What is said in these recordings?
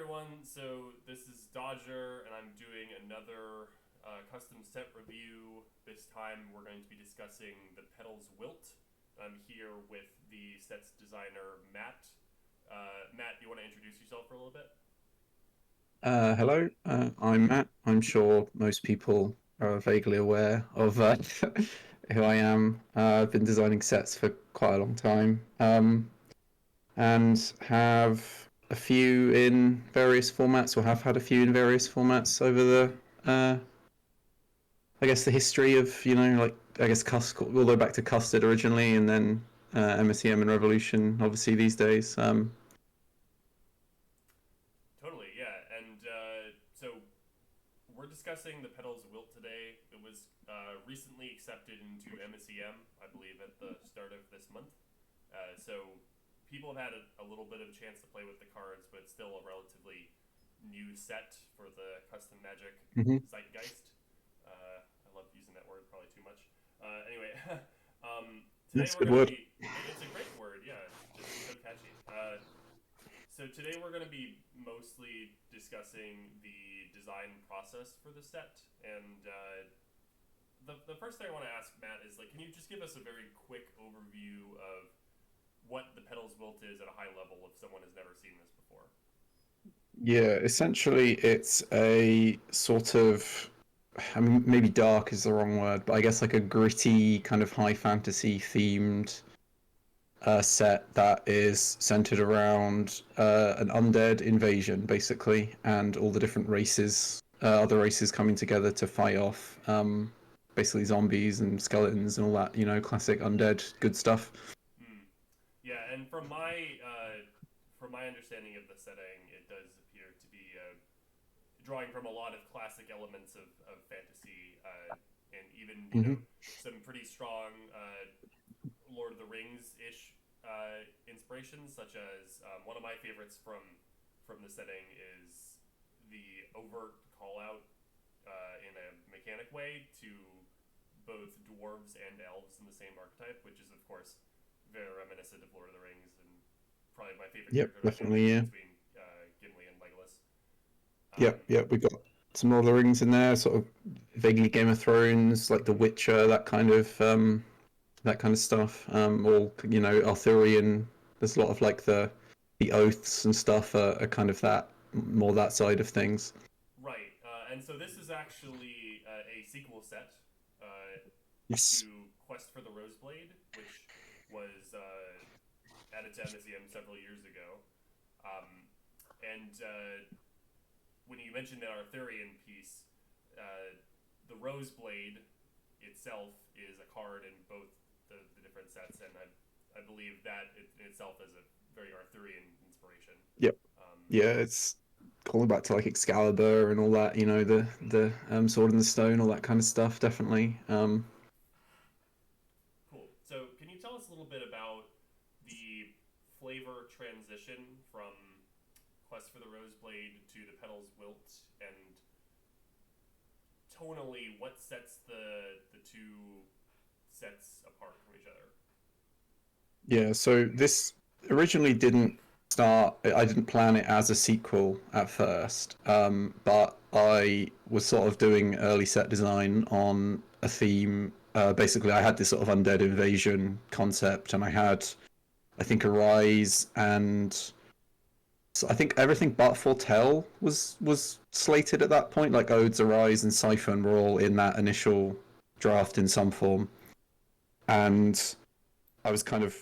everyone. So this is Dodger, and I'm doing another custom set review. This time we're going to be discussing the Petals Wilt. I'm here with the set's designer, Matt. Matt, you want to introduce yourself for a little bit? Hello, I'm Matt. I'm sure most people are vaguely aware of who I am. I've been designing sets for quite a long time, and have a few in various formats, or have had a few in various formats over I guess, the history of, like, I guess, all the way back to Custard originally, and then MSEM and Revolution, obviously, these days. Totally, yeah. And so we're discussing the Petals Wilt today. It was recently accepted into MSEM, I believe, at the start of this month. So people have had a little bit of a chance to play with the cards, but it's still a relatively new set for the custom Magic Mhm. zeitgeist. I love using that word, probably too much. Anyway, today That's a we're good going to word. be. It's a great word, yeah, just so catchy. So today we're going to be mostly discussing the design process for the set, and the first thing I want to ask Matt is like, can you just give us a very quick overview of what the Petals Wilt is at a high level if someone has never seen this before? Yeah, essentially, it's a sort of, I mean, maybe dark is the wrong word, but I guess like a gritty kind of high fantasy themed set that is centered around an undead invasion, basically, and all the different races, other races coming together to fight off, basically zombies and skeletons and all that, classic undead good stuff. Hmm. Yeah, and from my understanding of the setting, it does appear to be drawing from a lot of classic elements of fantasy, and even Hmm. some pretty strong Lord of the Rings ish inspirations, such as one of my favorites from the setting is the overt call out in a mechanic way to both dwarves and elves in the same archetype, which is of course very reminiscent of Lord of the Rings and probably my favorite Yep, character definitely, dynamic yeah. between Gimli and Legolas. Yep, Um, yep. We got some Lord of the Rings in there, sort of vaguely Game of Thrones, like The Witcher, that kind of stuff. Or Arthurian. There's a lot of like the oaths and stuff are kind of that more that side of things. right, and so this is actually a sequel set Yes. to Quest for the Roseblade, which was added to MSEM several years ago. Um, and when you mentioned that Arthurian piece, uh, the Roseblade itself is a card in both the different sets, and I believe that it, in itself is a very Arthurian inspiration. Yep. Um, Yeah, it's calling back to like Excalibur and all that. The sword and the stone, all that kind of stuff. Definitely. cool. So, can you tell us a little bit about the flavor transition from Quest for the Roseblade to the Petals Wilt, and tonally, what sets the two sets apart from each other? Yeah, so this originally didn't start, I didn't plan it as a sequel at first, but I was sort of doing early set design on a theme. Basically, I had this sort of undead invasion concept, and I had, I think, a rise, and so I think everything but Foretell was slated at that point. Like Odes, Arise, and Siphon were all in that initial draft in some form, and I was kind of,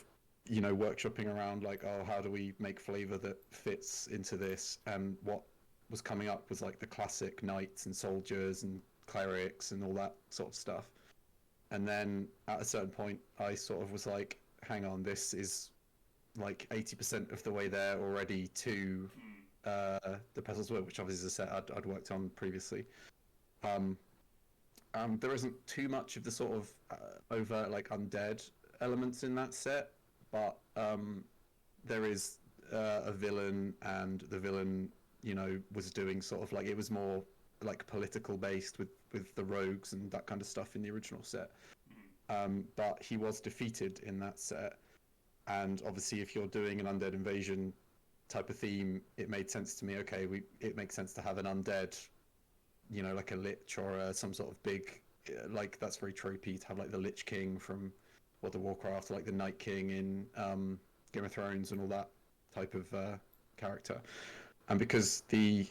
workshopping around like, oh, how do we make flavor that fits into this? And what was coming up was like the classic knights and soldiers and clerics and all that sort of stuff. And then at a certain point, I sort of was like, hang on, this is like 80% of the way there already to Hmm. the Petals Wilt, which obviously is a set I'd worked on previously. Um, there isn't too much of the sort of overt like undead elements in that set, but there is a villain, and the villain, was doing sort of like it was more like political based with the rogues and that kind of stuff in the original set. Hmm. But he was defeated in that set, and obviously, if you're doing an undead invasion, type of theme, it made sense to me. Okay, it makes sense to have an undead, like a lich or some sort of big, like that's very tropey to have like the Lich King from World of Warcraft, or like the Night King in Game of Thrones and all that type of character. And because the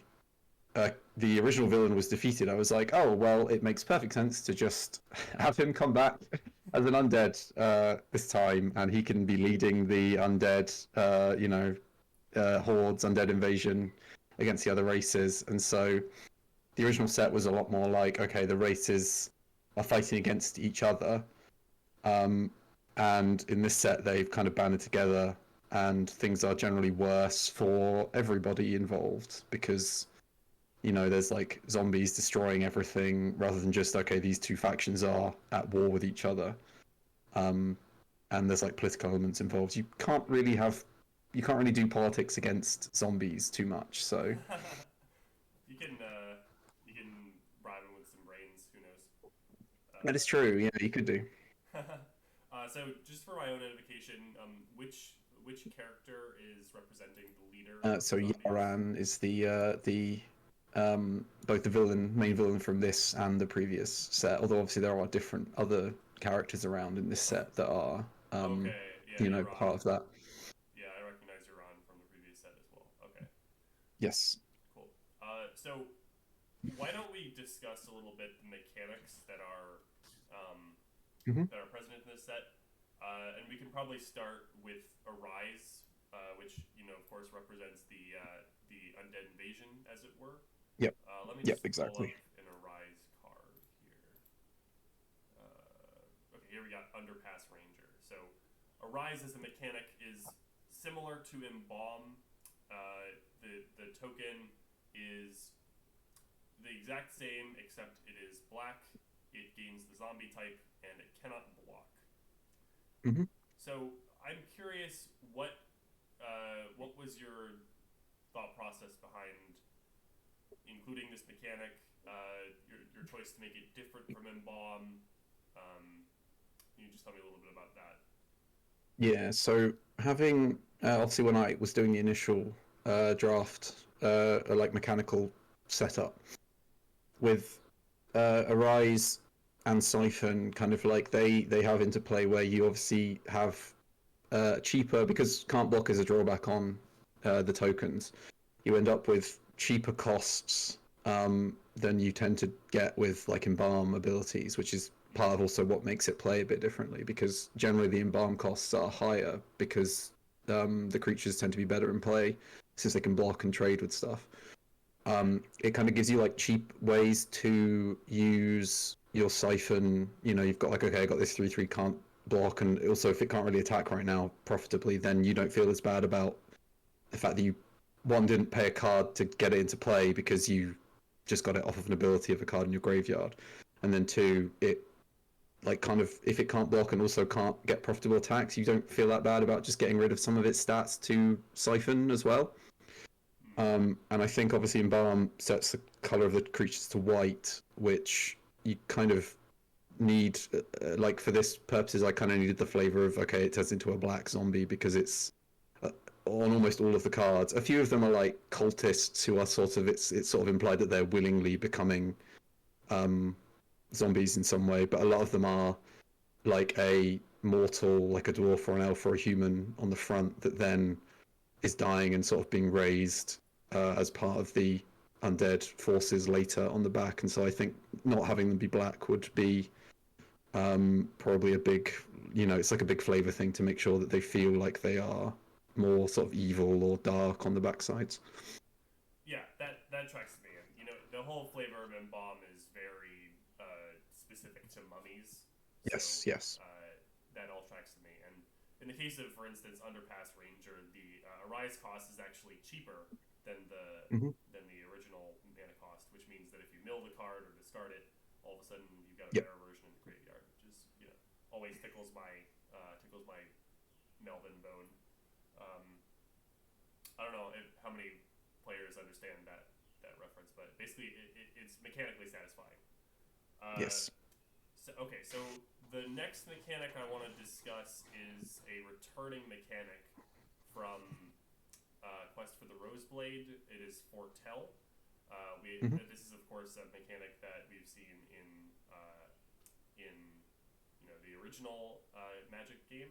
original villain was defeated, I was like, oh well, it makes perfect sense to just have him come back as an undead this time, and he can be leading the undead, hordes, undead invasion against the other races. And so the original set was a lot more like, okay, the races are fighting against each other, um, and in this set they've kind of banded together, and things are generally worse for everybody involved because there's like zombies destroying everything rather than just, okay, these two factions are at war with each other. Um, and there's like political elements involved. You can't really do politics against zombies too much. So you can you can bribe him with some brains. Who knows? that is true. Yeah, you could do. So just for my own edification, which character is representing the leader of So the zombies? Yaran is the both the main villain from this and the previous set. Although obviously there are different other characters around in this set that are Okay, yeah, you're on. part of that. Yeah, I recognize you're on from the previous set as well. Okay, Yes. cool. So why don't we discuss a little bit the mechanics um, Hmm. that are present in this set, and we can probably start with Arise, which of course represents the undead invasion, as it were. Yep. Let me Yep. just pull up Exactly. an Arise card here. Okay, here we got Underpass Ranger. So Arise as a mechanic is similar to Embalm. The token is the exact same, except it is black. It gains the zombie type, and it cannot block. Hmm. So I'm curious, what was your thought process behind including this mechanic? Your choice to make it different from Embalm. Can you just tell me a little bit about that? Yeah. So having obviously when I was doing the initial draft, like mechanical setup with Arise and Siphon, kind of like they have interplay where you obviously have cheaper, because can't block is a drawback on the tokens. You end up with cheaper costs than you tend to get with like embalm abilities, which is part of also what makes it play a bit differently, because generally the embalm costs are higher because the creatures tend to be better in play since they can block and trade with stuff. It kind of gives you like cheap ways to use your Siphon. You've got like, okay, I got this 3/3 can't block, and also if it can't really attack right now profitably, then you don't feel as bad about the fact that you, one, didn't pay a card to get it into play because you just got it off of an ability of a card in your graveyard, and then two, it like kind of, if it can't block and also can't get profitable attacks, you don't feel that bad about just getting rid of some of its stats to Siphon as well. Hmm. And I think obviously Embalm sets the color of the creatures to white, which you kind of need, like for this purposes, I kind of needed the flavor of, okay, it turns into a black zombie because it's on almost all of the cards. A few of them are like cultists who are sort of, it's sort of implied that they're willingly becoming um, zombies in some way, but a lot of them are like a mortal, like a dwarf or an elf or a human on the front that then is dying and sort of being raised as part of the undead forces later on the back. And so I think not having them be black would be probably a big, it's like a big flavor thing to make sure that they feel like they are more sort of evil or dark on the backsides. Yeah, that tracks me. And the whole flavor of Embalm is very specific to mummies, so Yes, yes. uh, that all tracks to me. And in the case of, for instance, Underpass Ranger, the Arise cost is actually cheaper than Hmm. the original mana cost, which means that if you mill the card or discard it, all of a sudden you've got a Yep. better version in the graveyard, which is always tickles my Melvin bone. Um, I don't know how many players understand that reference, but basically it's mechanically satisfying. Uh, Yes. so the next mechanic I want to discuss is a returning mechanic from Quest Roseblade, it is Foretell. Hmm. This is of course a mechanic that we've seen in the original Magic game.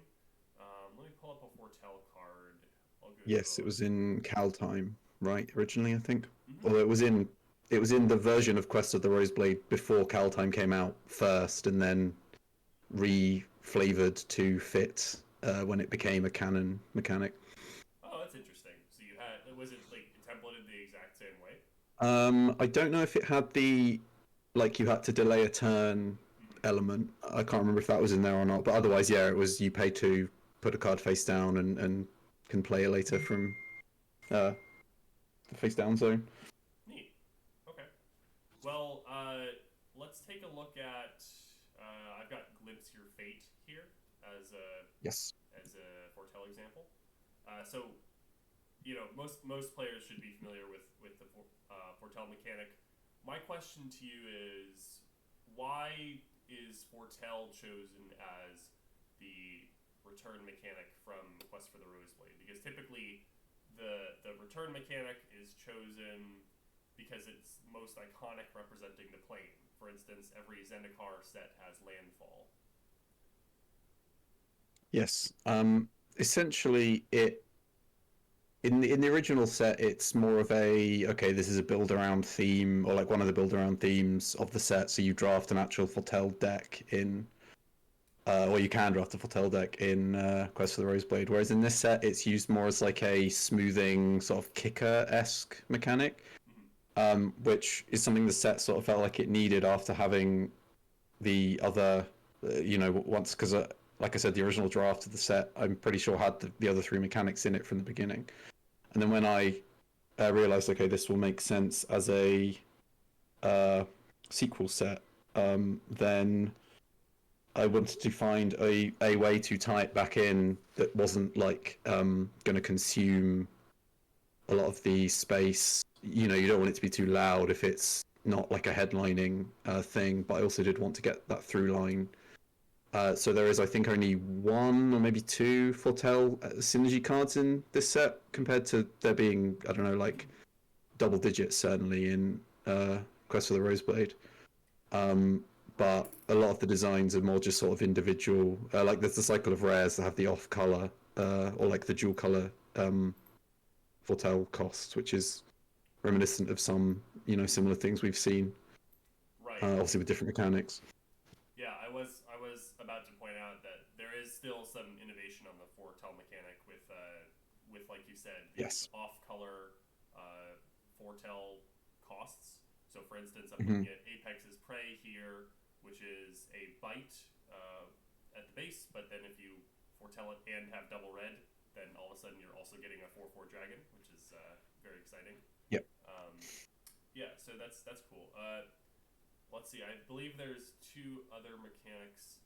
Let me pull up a Foretell card. I'll go through Yes, a it list was of them. in Caltime, right? Originally, I think. Mm-hmm. Although it was in the version of Quest of the Roseblade before Caltime came out first, and then re-flavored to fit when it became a canon mechanic. Oh, that's interesting. So you had was it like templated the exact same way? I don't know if it had the like you had to delay a turn Mm-hmm. element. I can't remember if that was in there or not. But otherwise, yeah, it was you pay to put a card face down and can play it later from uh, the face down zone. Neat. Okay. Well, let's take a look at. I've got Glimpse Your Fate here as Yes. a foretell example. So most players should be familiar with the foretell mechanic. My question to you is, why is foretell chosen as the return mechanic from Quest for the Roseblade? Because typically, the return mechanic is chosen because it's most iconic, representing the plane. For instance, every Zendikar set has landfall. Yes. Essentially, it in the original set, it's more of a okay. This is a build around theme, or like one of the build around themes of the set. So you draft an actual Foretell deck in, or you can draft a Foretell deck in Quest for the Roseblade. Whereas in this set, it's used more as like a smoothing sort of kicker esque mechanic, Mm-hmm. which is something the set sort of felt like it needed after having the other, once because. Like I said, the original draft of the set, I'm pretty sure had the other three mechanics in it from the beginning. And then when I realized, okay, this will make sense as a uh, sequel set, then I wanted to find a way to tie it back in that wasn't like going to consume a lot of the space. You don't want it to be too loud if it's not like a headlining thing, but I also did want to get that through line. So there is, I think, only one or maybe two Foretell synergy cards in this set, compared to there being, I don't know, like double digits certainly in Quest for the Roseblade. Um, but a lot of the designs are more just sort of individual. Like there's the cycle of rares that have the off color or like the dual color Foretell costs, which is reminiscent of some similar things we've seen, Right. obviously with different mechanics. Yeah, I was about to point out that there is still some innovation on the foretell mechanic with like you said these Yes. off color foretell costs. So for instance, I'm Hmm. looking at Apex's Prey here, which is a bite at the base, but then if you foretell it and have double red, then all of a sudden you're also getting a 4/4 dragon, which is very exciting. Yep. Um, yeah, so that's cool. Let's see. I believe there's two other mechanics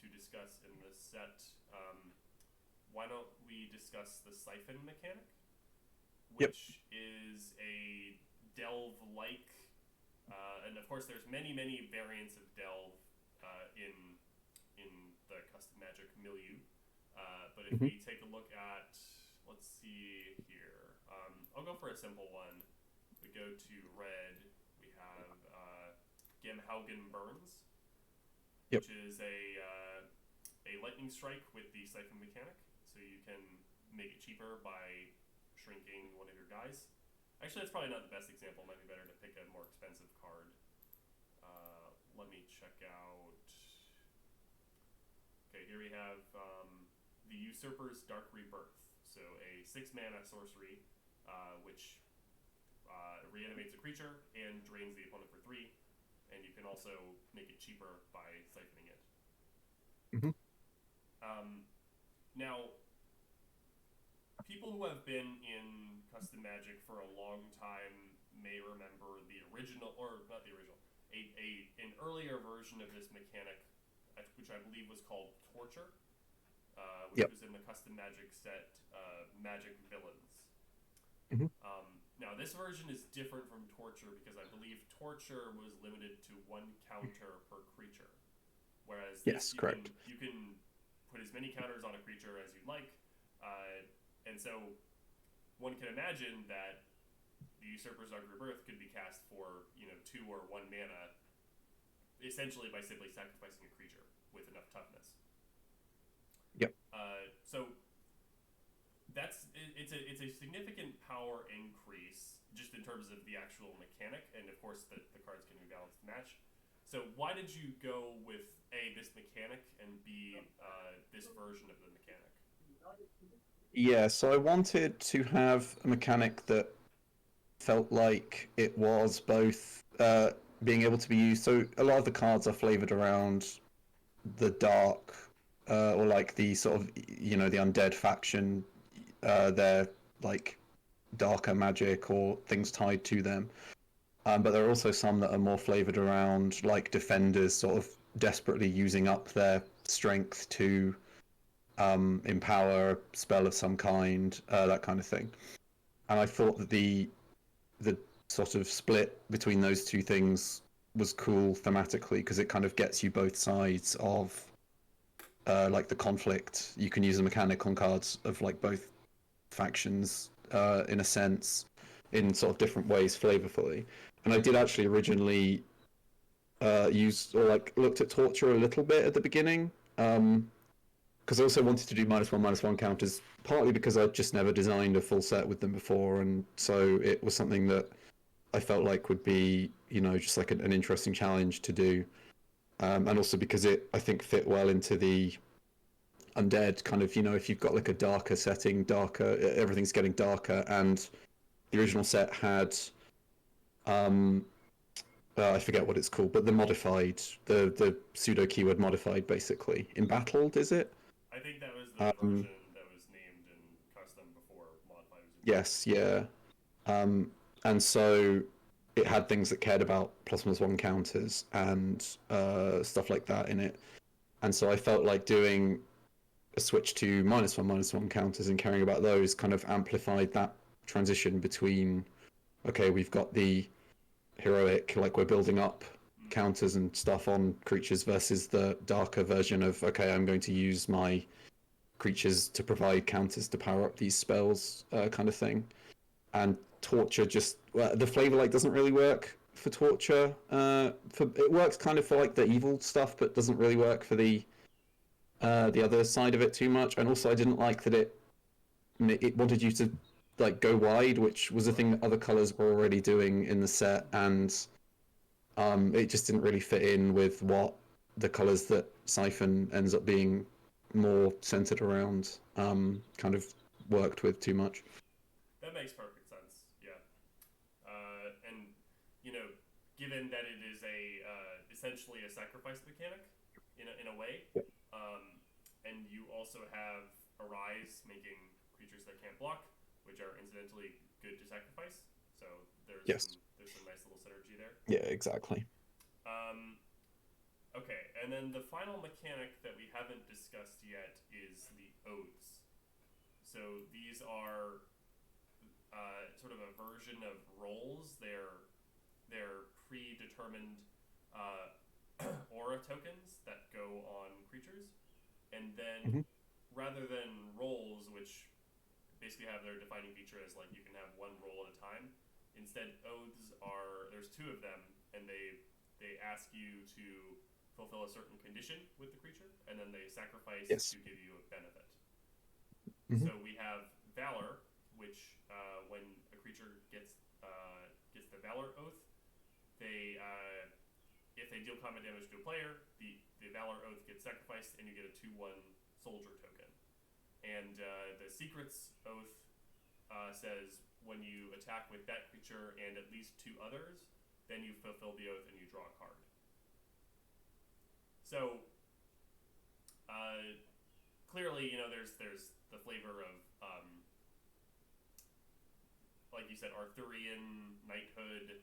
to discuss in this set. Why don't we discuss the siphon mechanic, Yep. which is a delve-like, and of course there's many variants of delve in the custom magic milieu. But if Hmm. we take a look at, let's see here, I'll go for a simple one. We go to red. We have Gemhaugen Burns, Yep. which is a lightning strike with the siphon mechanic. So you can make it cheaper by shrinking one of your guys. Actually, that's probably not the best example. It might be better to pick a more expensive card. Let me check out. Okay, here we have the Usurper's Dark Rebirth. So a 6 mana sorcery, which reanimates a creature and drains the opponent for 3. And you can also make it cheaper by siphoning it. Hmm. Now, people who have been in custom magic for a long time may remember the original, or not the original, an earlier version of this mechanic, which I believe was called Torture, which Yep. was in the custom magic set Magic Villains. Hmm. Now, this version is different from Torture because I believe Torture was limited to 1 counter per creature, whereas this Yes, correct. you can put as many counters on a creature as you'd like, and so one can imagine that the Usurper's Dark Rebirth could be cast for 2 or 1 mana, essentially by simply sacrificing a creature with enough toughness. Yep. So it's a significant power increase just in terms of the actual mechanic, and of course the cards can be balanced to match. So why did you go with A, this mechanic, and B, this version of the mechanic? Yeah, so I wanted to have a mechanic that felt like it was both being able to be used. So a lot of the cards are flavored around the dark, or like the sort of the undead faction. They're like darker magic or things tied to them. But there are also some that are more flavored around like defenders, sort of desperately using up their strength to empower a spell of some kind, that kind of thing. And I thought that the sort of split between those two things was cool thematically because it kind of gets you both sides of like the conflict. You can use a mechanic on cards of like both factions in a sense, in sort of different ways flavorfully. And I did actually originally use or like looked at torture a little bit at the beginning. Because I also wanted to do -1/-1 counters, partly because I'd just never designed a full set with them before, and so it was something that I felt like would be, just like an interesting challenge to do, and also because it, I think, fit well into the undead kind of, if you've got like a darker setting, everything's getting darker, and the original set had, um, I forget what it's called, but the modified, the pseudo keyword modified, basically embattled, is it? I think that was the Um, version that was named in custom before modified was included. yes, yeah. And so it had things that cared about +1 counters and stuff like that in it. And so I felt like doing a switch to -1/-1 counters and caring about those kind of amplified that transition between, okay, we've got the heroic, like we're building up counters and stuff on creatures versus the darker version of, okay, I'm going to use my creatures to provide counters to power up these spells, kind of thing. And torture just the flavor like doesn't really work for torture. For it works kind of for like the evil stuff, but doesn't really work for the other side of it too much. And also, I didn't like that it wanted you to like go wide, which was a thing that other colors were already doing in the set, and it just didn't really fit in with what the colors that Siphon ends up being more centered around kind of worked with too much. That makes perfect sense. Yeah. And you know, given that it is a essentially a sacrifice mechanic in a way, and you also have Arise making creatures that can't block, which are incidentally good to sacrifice. So Yes. there's some nice little synergy there. Yeah, exactly. Um, okay, and then the final mechanic that we haven't discussed yet is the oaths. So these are sort of a version of rolls. They're predetermined uh, aura tokens that go on creatures, and then Mm-hmm. rather than rolls, which basically have their defining feature as like you can have one roll at a time. Instead, oaths are there's two of them, and they ask you to fulfill a certain condition with the creature, and then they sacrifice Yes. to give you a benefit. Mm-hmm. So we have Valor, which when a creature gets the Valor Oath, they if they deal combat damage to a player, the Valor Oath gets sacrificed, and you get a 2/1 soldier token. And the Secrets Oath says when you attack with that creature and at least two others, then you fulfill the oath and you draw a card. So clearly, there's the flavor of like you said, Arthurian knighthood.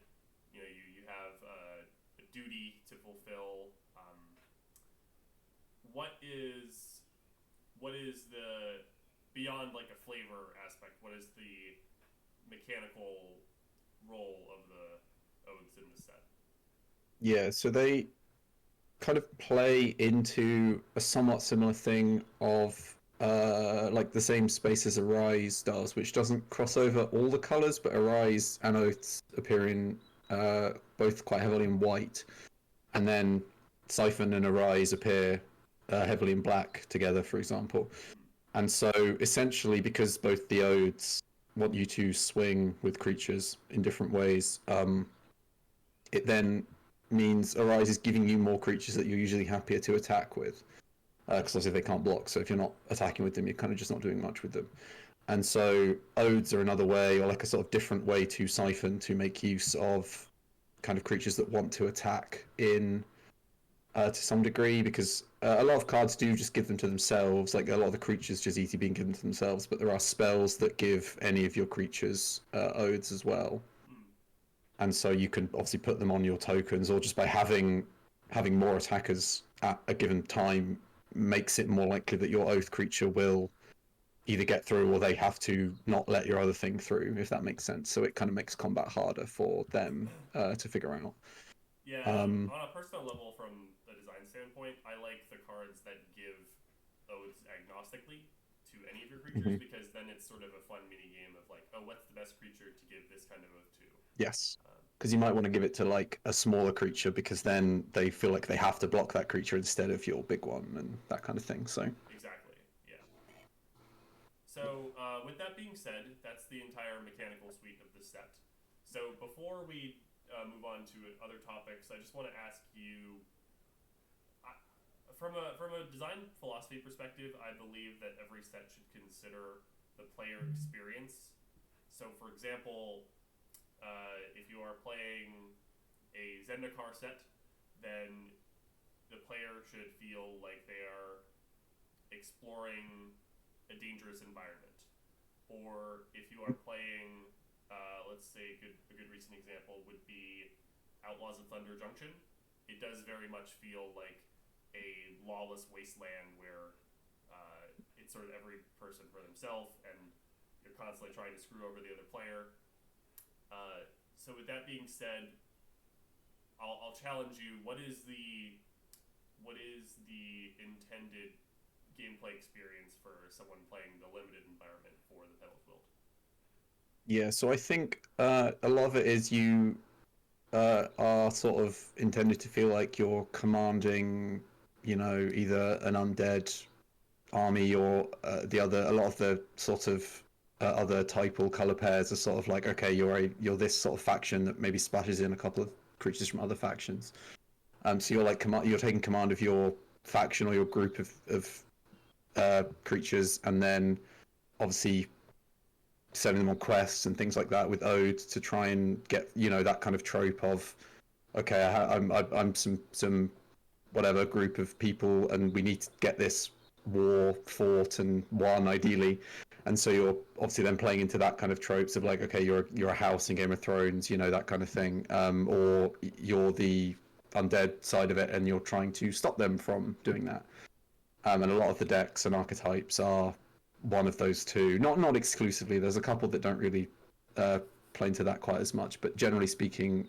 You have a duty to fulfill. What is the beyond like a flavor aspect? What is the mechanical role of the oaths in the set? Yeah, so they kind of play into a somewhat similar thing of like the same space as Arise does, which doesn't cross over all the colors, but Arise and Oaths appear in both quite heavily in white, and then Siphon and Arise appear heavily in black together, for example. And so essentially, because both the Odes want you to swing with creatures in different ways, it then means Arise is giving you more creatures that you're usually happier to attack with. Because obviously they can't block, so if you're not attacking with them, you're kind of just not doing much with them. And so Odes are another way, or like a sort of different way to Siphon to make use of kind of creatures that want to attack in to some degree, because a lot of cards do just give them to themselves. Like a lot of the creatures just easy being given to themselves, but there are spells that give any of your creatures Odes as well. And so you can obviously put them on your tokens, or just by having more attackers at a given time makes it more likely that your Oath creature will either get through or they have to not let your other thing through, if that makes sense. So it kind of makes combat harder for them to figure out. Yeah, on a personal level, from a design standpoint, I like the cards that give oaths agnostically to any of your creatures, Mm-hmm. because then it's sort of a fun mini game of like, oh, what's the best creature to give this kind of oath to? Yes. Um, Because you might want to give it to like a smaller creature because then they feel like they have to block that creature instead of your big one and that kind of thing. So exactly. Yeah. So with that being said, that's the entire mechanical suite of the set. So before we move on to other topics, I just want to ask you, from a design philosophy perspective, I believe that every set should consider the player experience. So, for example, if you are playing a Zendikar set, then the player should feel like they are exploring a dangerous environment. Or if you are playing, let's say a good recent example would be Outlaws of Thunder Junction. It does very much feel like a lawless wasteland where it's sort of every person for themselves, and you're constantly trying to screw over the other player. So with that being said, I'll challenge you. What is the intended gameplay experience for someone playing the limited environment for the Petals Wilt? yeah, so I think a lot of it is you are sort of intended to feel like you're commanding, either an undead army or the other. A lot of the sort of other typal color pairs are sort of like, okay, you're this sort of faction that maybe splashes in a couple of creatures from other factions. So you're like you're taking command of your faction or your group of creatures, and then obviously sending them on quests and things like that with odes to try and get that kind of trope of, okay, I'm some whatever group of people and we need to get this war fought and won ideally. And so you're obviously then playing into that kind of tropes of like, okay, you're a house in Game of Thrones, that kind of thing, or you're the undead side of it and you're trying to stop them from doing that. And a lot of the decks and archetypes are one of those two. Not exclusively. There's a couple that don't really uh, play into that quite as much, but generally speaking,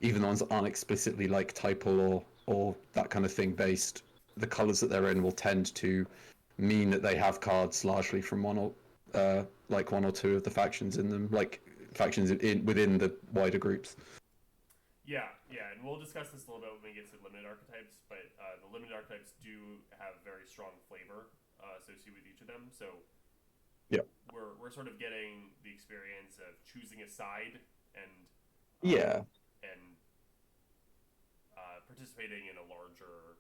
even the ones that aren't explicitly like typal or that kind of thing based, the colors that they're in will tend to mean that they have cards largely from like one or two of the factions in them, like factions within the wider groups. Yeah, yeah, and we'll discuss this a little bit when we get to limited archetypes, but the limited archetypes do have very strong flavor associated with each of them. So Yeah. we're sort of getting the experience of choosing a side and um, Yeah, and participating in a larger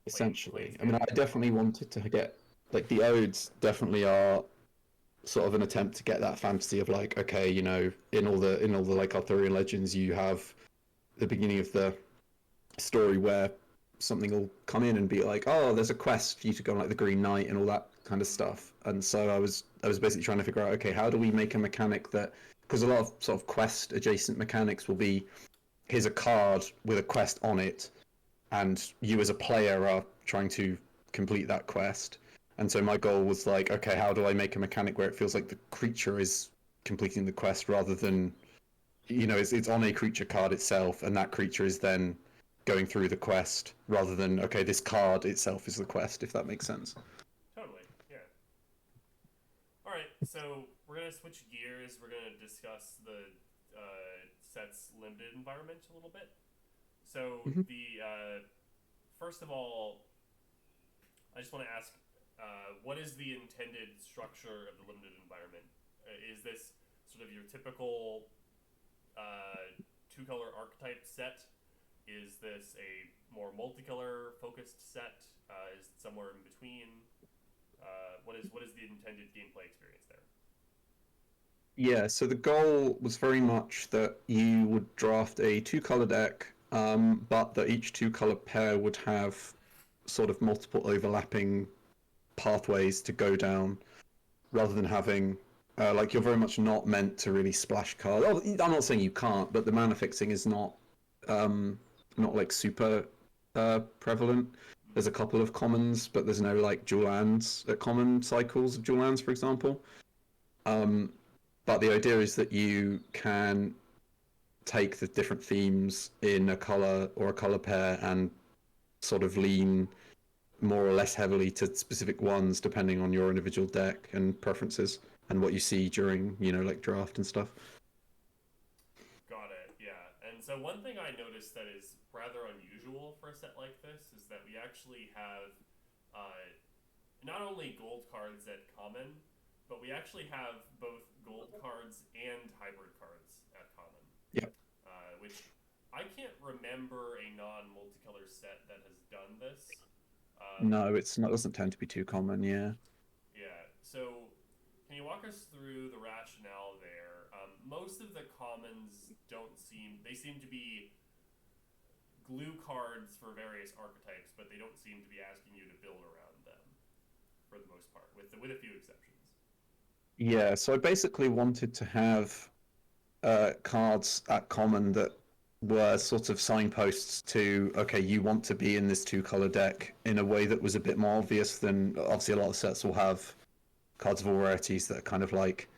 playing essentially. I mean, field. I definitely wanted to get like the odes definitely are sort of an attempt to get that fantasy of like, okay, in all the like Arthurian legends, you have the beginning of the story where something will come in and be like, oh, there's a quest for you to go on like the Green Knight and all that kind of Mm-hmm. stuff. And so I was basically trying to figure out, okay, how do we make a mechanic that, because a lot of sort of quest adjacent mechanics will be, here's a card with a quest on it, and you as a player are trying to complete that quest. And so my goal was like, okay, how do I make a mechanic where it feels like the creature is completing the quest rather than, it's on a creature card itself, and that creature is then going through the quest rather than, okay, this card itself is the quest, if that makes sense. So we're gonna switch gears. We're gonna discuss the set's limited environment a little bit. So Hmm. the first of all, I just want to ask, what is the intended structure of the limited environment? Is this sort of your typical two color archetype set? Is this a more multicolor focused set? Is it somewhere in between? What is the intended gameplay experience there? Yeah, so the goal was very much that you would draft a two-color deck, but that each two-color pair would have sort of multiple overlapping pathways to go down, rather than having like you're very much not meant to really splash cards. Oh, I'm not saying you can't, but the mana fixing is um, not like super prevalent. There's a couple of commons, but there's no like dual lands at common cycles of dual lands, for example. Um, but the idea is that you can take the different themes in a color or a color pair and sort of lean more or less heavily to specific ones depending on your individual deck and preferences and what you see during, like draft and stuff. Got it. Yeah. And so one thing I noticed that is rather unusual for a set like this is that we actually have uh, not only gold cards at common, but we actually have both gold cards and hybrid cards at common, Yeah. which I can't remember a non-multicolor set that has done this. Um, No, it's not. Doesn't tend to be too common. Yeah. yeah. So can you walk us through the rationale there? Most of the commons don't seem, they seem to be glue cards for various archetypes, but they don't seem to be asking you to build around them for the most part, with a few exceptions. Yeah. So I basically wanted to have cards at common that were sort of signposts to, okay, you want to be in this two-color deck in a way that was a bit more obvious than obviously a lot of sets will have cards of all rarities that are kind of like,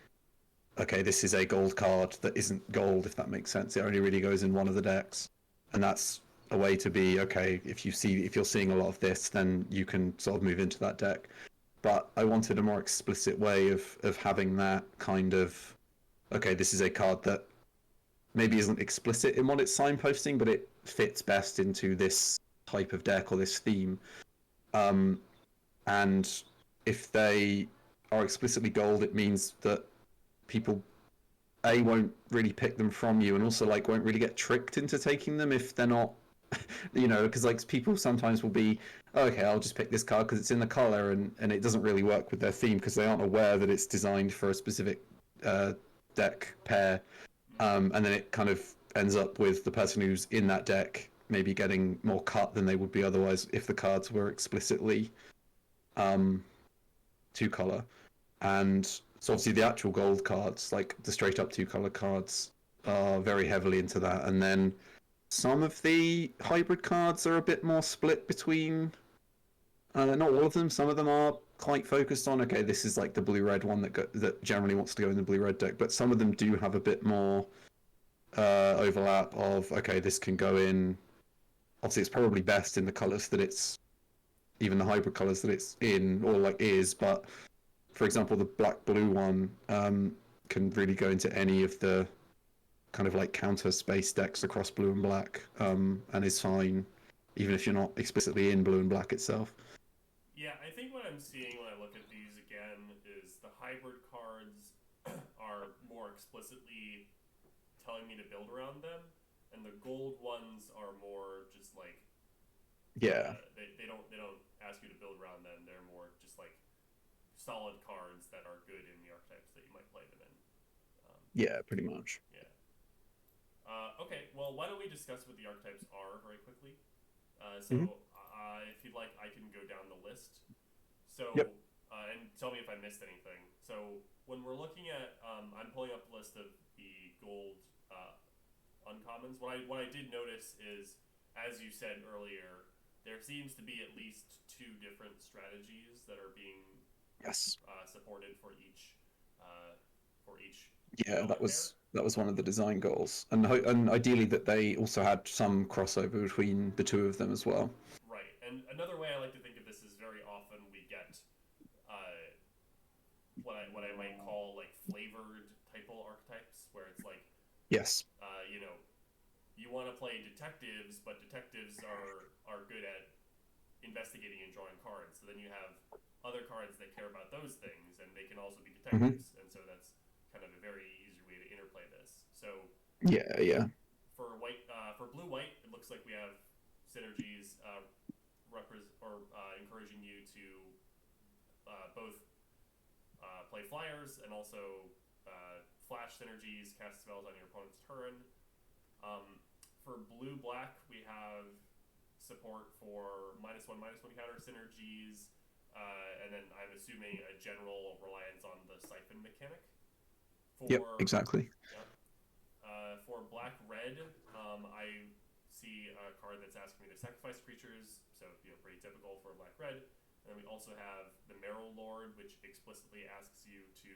okay, this is a gold card that isn't gold, if that makes sense. It only really goes in one of the decks, and that's a way to be okay. If you're seeing a lot of this, then you can sort of move into that deck. But I wanted a more explicit way of having that kind of, okay, this is a card that maybe isn't explicit in what it's signposting, but it fits best into this type of deck or this theme. Um, and if they are explicitly gold, it means that people won't really pick them from you, and also like won't really get tricked into taking them if they're not, because like people sometimes will be, oh, okay, I'll just pick this card because it's in the color, and it doesn't really work with their theme because they aren't aware that it's designed for a specific uh, deck pair, Mm-hmm. and then it kind of ends up with the person who's in that deck maybe getting more cut than they would be otherwise if the cards were explicitly um, two color. And so obviously the actual gold cards, like the straight up two color cards, are very heavily into that. And then some of the hybrid cards are a bit more split between. Not all of them. Some of them are quite focused on. Okay, this is like the blue red one that generally wants to go in the blue red deck. But some of them do have a bit more overlap of. Okay, this can go in. Obviously, it's probably best in the colors that it's even the hybrid colors that it's in or like is, but for example, the black blue one can really go into any of the kind of like counter space decks across blue and black, and is fine, even if you're not explicitly in blue and black itself. Yeah, I think what I'm seeing when I look at these again is the hybrid cards are more explicitly telling me to build around them, and the gold ones are more just like Yeah, they don't ask you to build around them. They're more just like solid cards that are good in the archetypes that you might play them in. yeah, pretty much. Yeah. Okay. Well, why don't we discuss what the archetypes are very quickly? Hmm. If you'd like, I can go down the list. Yep. So, and tell me if I missed anything. So, when we're looking at, I'm pulling up the list of the gold uncommons. What I did notice is, as you said earlier, there seems to be at least two different strategies that are being Yes. supported for each Yeah, color pair. that was one of the design goals, and ideally that they also had some crossover between the two of them as well. Right. And another way I like to think of this is very often we get uh, what I might call like flavored typal archetypes, where it's like, Yes. you know, you want to play detectives, but detectives are good at investigating and drawing cards. So then you have other cards that care about those things, and they can also be Hmm. detectives. And so that's kind of a very easy way to interplay this. So Yeah, yeah. for blue white, it looks like we have synergies encouraging you to both play flyers and also flash synergies, cast spells on your opponent's turn. For blue black, we have support for -1/-1 counter synergies, and then I'm assuming a general reliance on the siphon mechanic. Yep, For exactly. yeah, for black red, I see a card that's asking me to sacrifice creatures, so pretty typical for black red. And then we also have the Marrow Lord, which explicitly asks you to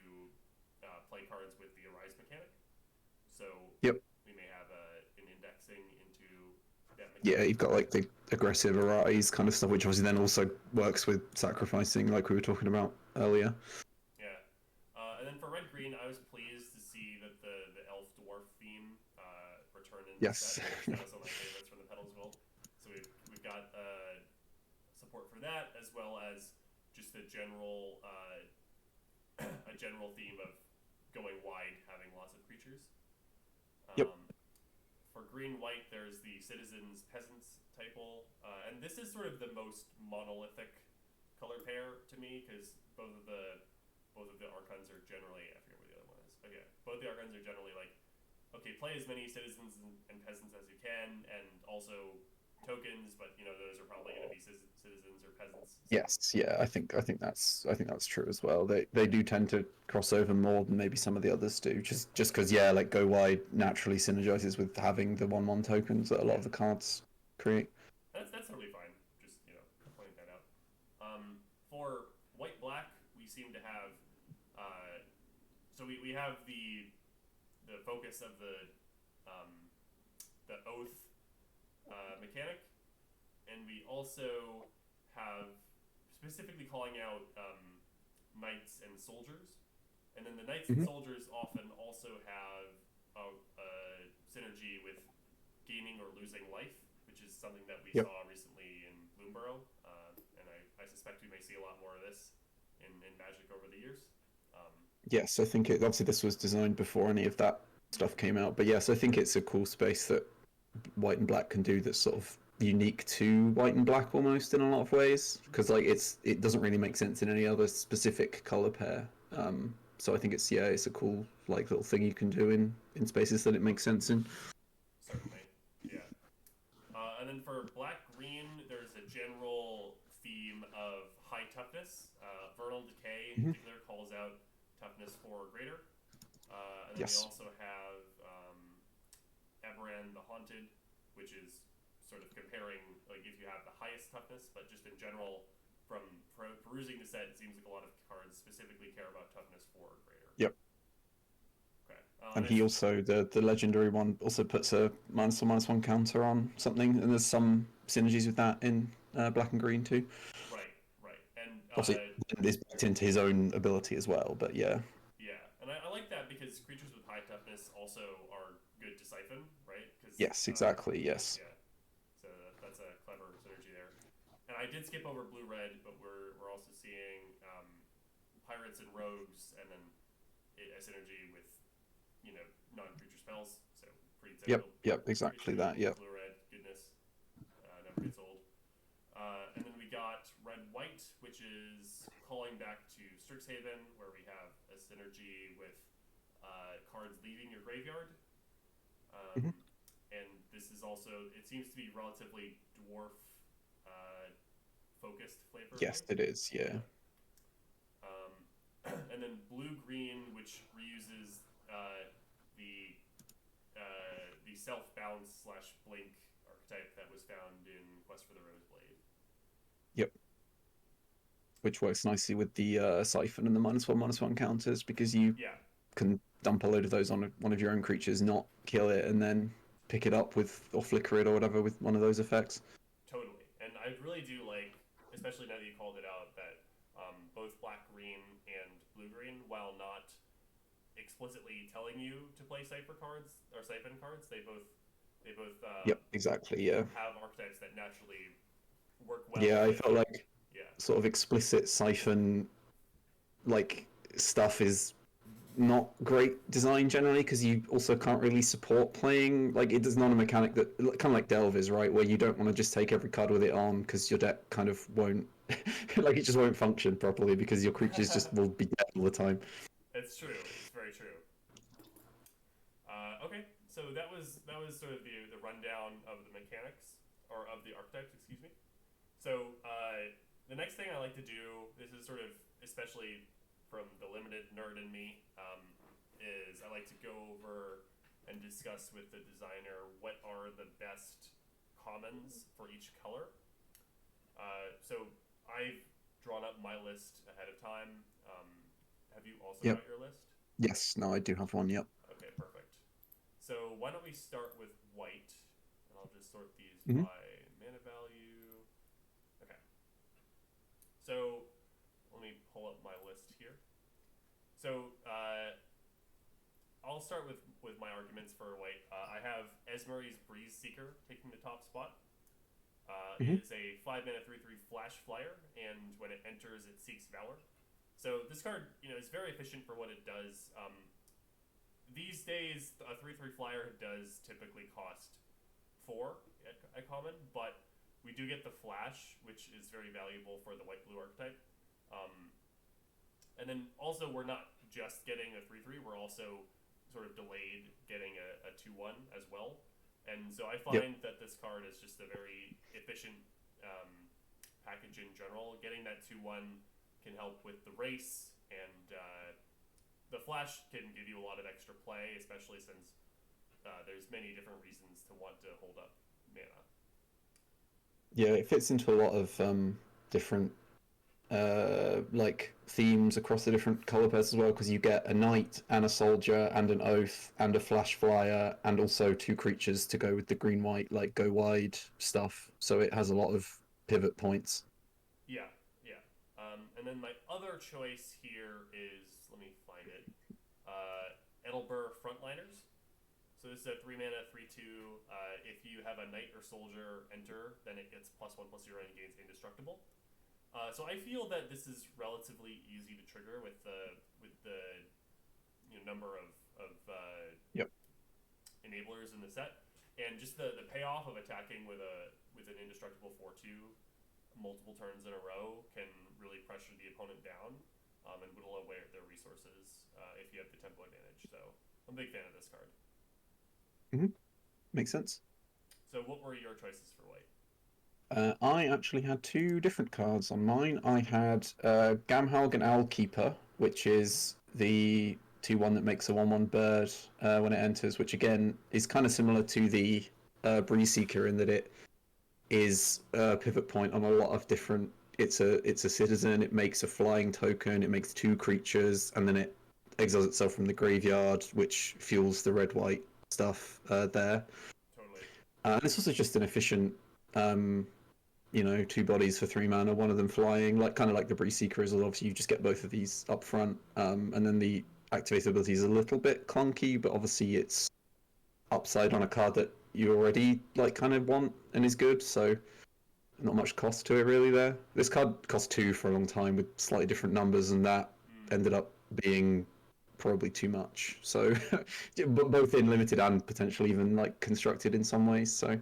play cards with the Arise mechanic. So Yep. we may have an indexing into that Yeah, mechanic. you've got like the aggressive arise kind of stuff, which obviously then also works with sacrificing, like we were talking about earlier. Yeah. And then for red green, I was pleased to see that the elf dwarf theme returned into the Yes. set because that was one of my favorites from the Petals Wilt. So we've got support for that as well as just a general theme of going wide, having lots of creatures. Yep. Um, for green white, there's the citizens peasants typal, and this is sort of the most monolithic color pair to me because both of the archons are generally, I forget what the other one is. Okay, both the archons are generally like, okay, play as many citizens and peasants as you can, and also tokens, but those are probably going to be citizens or peasants. So Yes, yeah, I think that's true as well. They do tend to cross over more than maybe some of the others do. Just because yeah, like go wide naturally synergizes with having the 1/1 tokens that a lot of yeah, the cards create. that's totally fine. Just pointing that out. For white black, we seem to have we have the focus of the oath mechanic, and we also have specifically calling out knights and soldiers, and then the knights and Hmm. soldiers often also have a synergy with gaining or losing life, which is something that we Yep. saw recently in Bloomborough, and I suspect we may see a lot more of this in Magic over the years. Um, Yes, I think obviously this was designed before any of that stuff came out, but yes, I think it's a cool space that white and black can do that's sort of unique to white and black almost in a lot of ways because like it doesn't really make sense in any other specific color pair. So I think it's a cool like little thing you can do in spaces that it makes sense in. Certainly, yeah. And then for black green, there's a general theme of high toughness. Vernal Decay in Hmm. particular calls out toughness 4 or greater. And then we Yes. also have Eberron the Haunted, which is sort of comparing like if you have the highest toughness, but just in general, from perusing the set, it seems like a lot of cards specifically care about toughness 4 or greater. Yep. Okay. And he also the legendary one also puts a -1/-1 counter on something, and there's some synergies with that in black and green too. right, right. And Obviously, it's built into his own ability as well, but yeah. yeah, and I like that because creatures with high toughness also are good to siphon, right? Because Yes, exactly. Yes. yeah, so that's a clever synergy there. And I did skip over blue red, but we're also seeing pirates and rogues, and then a synergy with non creature spells. So pretty Yep. typical, Yep. pretty Exactly that. typical Yep. blue red goodness. Never gets old. And then we got red white, which is calling back to Strixhaven, where we have a synergy with cards leaving your graveyard. Hmm. And this is also, it seems to be relatively dwarf focused flavor of the Yes, game. it is. Yeah. Yeah. Um, and then blue green, which reuses the the self bounce slash blink archetype that was found in Quest for the Roseblade. Yep. Which works nicely with the siphon and the -1/-1 counters because you Yeah, can dump a load of those on one of your own creatures, not kill it, and then pick it up with or flicker it or whatever with one of those effects. totally. And I really do like, especially now that you called it out, that both black green and blue green, while not explicitly telling you to play Cipher cards or Siphon cards. They both Yep, exactly. Yeah, have archetypes that naturally work well yeah. I with. felt like Yeah, sort of explicit siphon like stuff is not great design generally because you also can't really support playing like it is not a mechanic that kind of like Delve is, right, where you don't want to just take every card with it on because your deck kind of won't like it just won't function properly because your creatures just will be dead all the time. it's true. It's very true. Okay, so that was sort of the rundown of the mechanics or of the archetypes. Excuse me. So the next thing I like to do, this is sort of especially from the limited nerd in me, is I like to go over and discuss with the designer what are the best commons for each color. So I've drawn up my list ahead of time. Have you also Yep. got your list? Yes, no, I do have one. Yep. Okay, perfect. So why don't we start with white, and I'll just sort these Hmm. by mana value. Okay. So let me pull up my list here. So I'll start with my arguments for white. I have Esmery's Breeze Seeker taking the top spot. Hmm. It is a 5 mana 3/3 flash flyer, and when it enters, it seeks Valor. So this card, is very efficient for what it does. These days, a 3/3 flyer does typically cost 4 at common, but we do get the flash, which is very valuable for the white blue archetype. Um, and then also, we're not just getting a 3/3, we're also sort of delayed getting a 2/1 as well. And so I Yep. find that this card is just a very efficient um, package in general. Getting that 2/1 can help with the race, and the flash can give you a lot of extra play, especially since there's many different reasons to want to hold up mana. Yeah, it fits into a lot of different like themes across the different color pairs as well because you get a knight and a soldier and an oath and a flash flyer and also two creatures to go with the green white like go wide stuff. So it has a lot of pivot points. Yeah, yeah. And then my other choice here is, let me find it, Edelbur Frontliners. So this is a 3 mana 3/2. If you have a knight or soldier enter, then it gets +1/+0 and gains indestructible. So I feel that this is relatively easy to trigger with the number of Yep. enablers in the set, and just the payoff of attacking with an indestructible 4/2 multiple turns in a row can really pressure the opponent down, and whittle away at their resources if you have the tempo advantage. So I'm a big fan of this card. Hmm. Makes sense. So what were your choices for white? I actually had two different cards on mine. I had Gamhalg and Owlkeeper, which is the 2/1 that makes a 1/1 bird when it enters, which again is kind of similar to the Breeze Seeker in that it is a pivot point on a lot of different. It's a citizen. It makes a flying token. It makes two creatures, and then it exiles itself from the graveyard, which fuels the red white stuff there. Totally. And it's also just an efficient um, two bodies for 3 mana, one of them flying, like kind of like the Breeze Seeker is. Obviously, you just get both of these up front, and then the activated ability is a little bit clunky, but obviously it's upside on a card that you already like kind of want and is good. So not much cost to it really there. This card cost 2 for a long time with slightly different numbers, and that Mm. ended up being probably too much. So, but both in limited and potentially even like constructed in some ways. So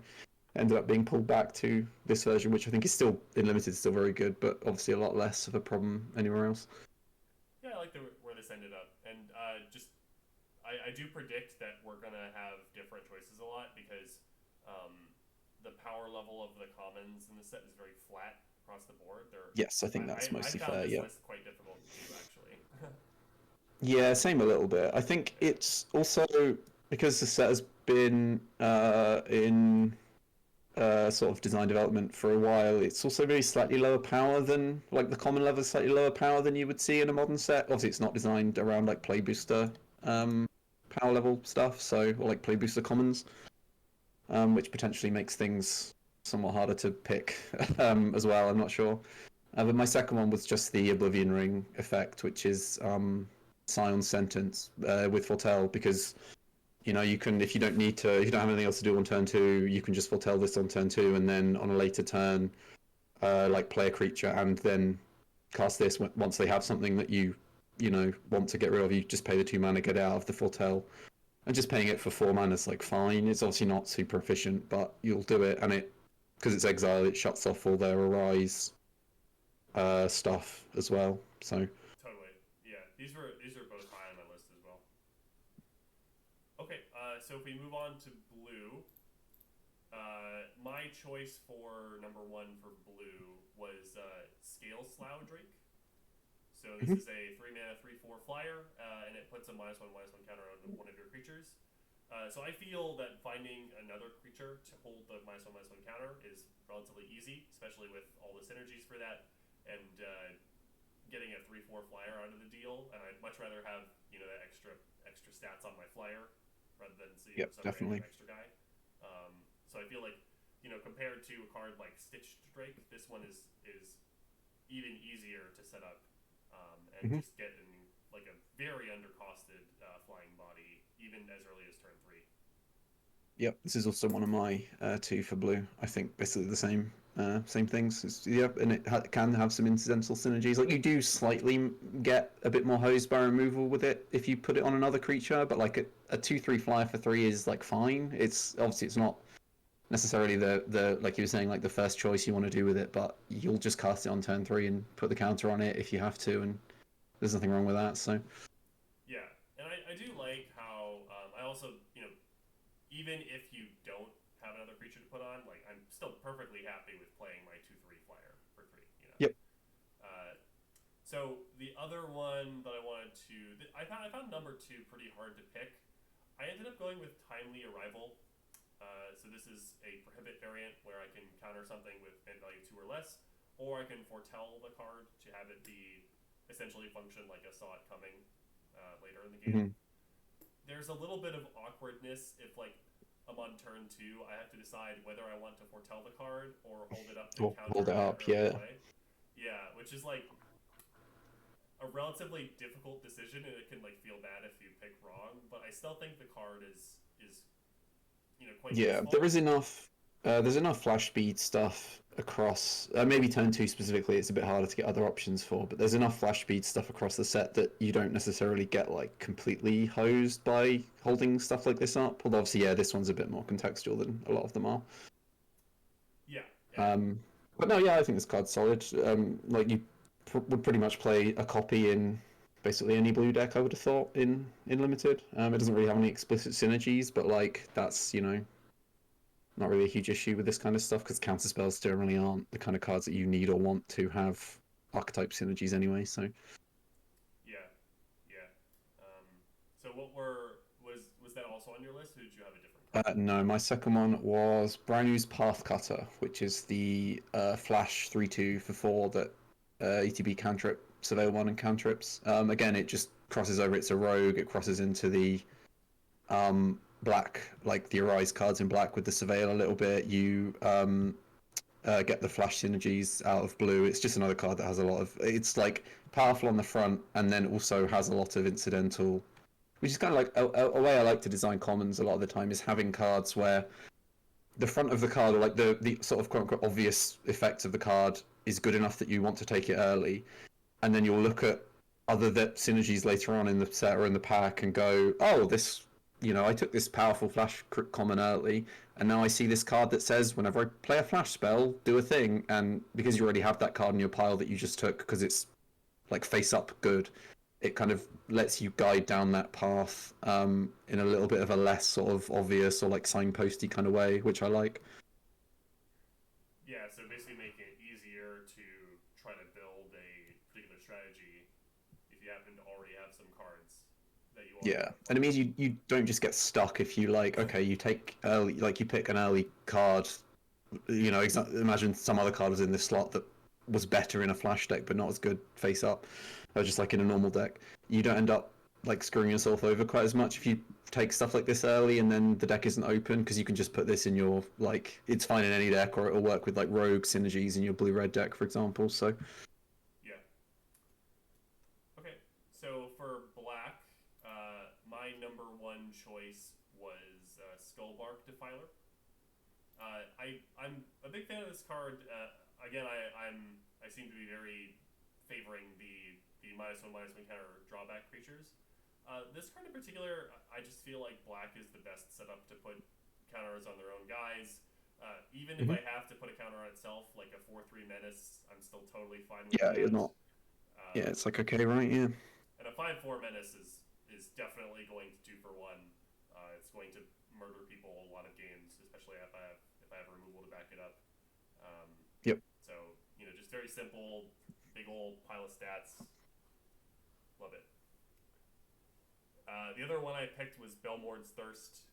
ended up being pulled back to this version, which I think is still in limited, still very good, but obviously a lot less of a problem anywhere else. Yeah, I like where this ended up, and just I do predict that we're gonna have different choices a lot because um, the power level of the commons in the set is very flat across the board. Yes, I think that's I mostly found fair. this Yeah. list quite difficult to do actually. Yeah, same a little bit. I think Yeah, it's also because the set has been in sort of design development for a while. It's also very slightly lower power than like the common level, is slightly lower power than you would see in a modern set. Obviously, it's not designed around like play booster um, power level stuff, so or like play booster commons, which potentially makes things somewhat harder to pick as well. I'm not sure. But my second one was just the Oblivion Ring effect, which is Scion's Sentence with Foretell, because you can, if you don't need to, if you don't have anything else to do on turn two, you can just foretell this on turn two, and then on a later turn, like play a creature and then cast this once they have something that you want to get rid of. You just pay the 2 mana, get it out of the foretell, and just paying it for 4 mana is like fine. It's obviously not super efficient, but you'll do it, and it because it's exile, it shuts off all their Arise stuff as well. So Totally. Yeah, these are both high on my list as well. Okay, so if we move on to blue, my choice for number one for blue was Scale Slough Drake. So this is a 3 mana 3/4 flyer, and it puts a -1/-1 counter on one of your creatures. So I feel that finding another creature to hold the -1/-1 counter is relatively easy, especially with all the synergies for that, and getting a 3/4 flyer out of the deal. And I'd much rather have that extra stats on my flyer rather than seeing yep, some random definitely. extra guy. So I feel like compared to a card like Stitched Drake, this one is even easier to set up and hmm just get in like a very undercosted flying body even as early as turn three. Yep, this is also one of my two for blue. I think basically the same things. Yep, and it can have some incidental synergies. Like you do slightly get a bit more hose bar removal with it if you put it on another creature, but like a 2/3 flyer for 3 is like fine. It's obviously it's not necessarily the like you were saying, like the first choice you want to do with it, but you'll just cast it on turn 3 and put the counter on it if you have to, and there's nothing wrong with that. So Yeah, and I do like how I also even if you don't have another creature to put on, like I'm still perfectly happy with playing my 2/3 flyer for three. yep. Uh, so the other one that I wanted to, I found number two pretty hard to pick. I ended up going with Timely Arrival. So this is a prohibit variant where I can counter something with mana value 2 or less, or I can foretell the card to have it be essentially function like I saw it coming later in the game. hmm There's a little bit of awkwardness if like I'm on turn two, I have to decide whether I want to foretell the card or hold it up to We'll hold counter it an up, early yeah. play. Yeah, which is like a relatively difficult decision, and it can like feel bad if you pick wrong. But I still think the card is quite Yeah, there useful. is enough. There's enough flash speed stuff across. Maybe turn two specifically, it's a bit harder to get other options for, but there's enough flash speed stuff across the set that you don't necessarily get like completely hosed by holding stuff like this up. Although obviously, yeah, this one's a bit more contextual than a lot of them are. Yeah, and Um, but no, yeah, I think this card's solid. Like you would pretty much play a copy in basically any blue deck. I would have thought in limited. It doesn't really have any explicit synergies, but like that's not really a huge issue with this kind of stuff because counter spells generally aren't the kind of cards that you need or want to have archetype synergies anyway. So yeah, yeah. Um, so what was that also on your list, or did you have a different card? no, my second one was Brand Path Cutter, which is the flash 3/2 for 4 that ETB cantrip, surveil one and cantrips. Again, it just crosses over. It's a rogue. It crosses into the black, like the Arise cards in black with the surveil a little bit. You get the flash synergies out of blue. It's just another card that has a lot of. It's like powerful on the front, and then also has a lot of incidental, which is kind of like a way I like to design commons a lot of the time is having cards where the front of the card, or like the sort of quote unquote obvious effects of the card, is good enough that you want to take it early, and then you'll look at other that synergies later on in the set or in the pack and go, oh, this, I took this powerful flash common early, and now I see this card that says whenever I play a flash spell, do a thing, and because you already have that card in your pile that you just took because it's like face up good, it kind of lets you guide down that path in a little bit of a less sort of obvious or like signposty kind of way, which I like. Yeah, so basically making it easier to try to build a particular strategy if you happen to already have some cards that you already Yeah, want to and it play. means you don't just get stuck if you like. Okay, you take early, like you pick an early card. Imagine some other card was in this slot that was better in a flash deck, but not as good face up, or just like in a normal deck. You don't end up like screwing yourself over quite as much if you take stuff like this early and then the deck isn't open, because you can just put this in your, like, it's fine in any deck, or it'll work with like rogue synergies in your blue red deck, for example. So Yeah. Okay. So for black, my number one choice was Skullbark Defiler. I'm a big fan of this card. Again, I seem to be very favoring the -1/-1 counter drawback creatures. This card in particular, I just feel like black is the best setup to put counters on their own guys. Even if Mhm. I have to put a counter on itself, like a 4/3 menace, I'm still totally fine with yeah, you're that. not. Yeah, Um, it's like okay, right? Yeah. and a 5/4 menace is definitely going to 2 for 1. It's going to murder people a lot of games, especially if I have removal to back it up. Um, Yep. so just very simple, big old pile of stats. Love it. The other one I picked was Belmord's Thirst.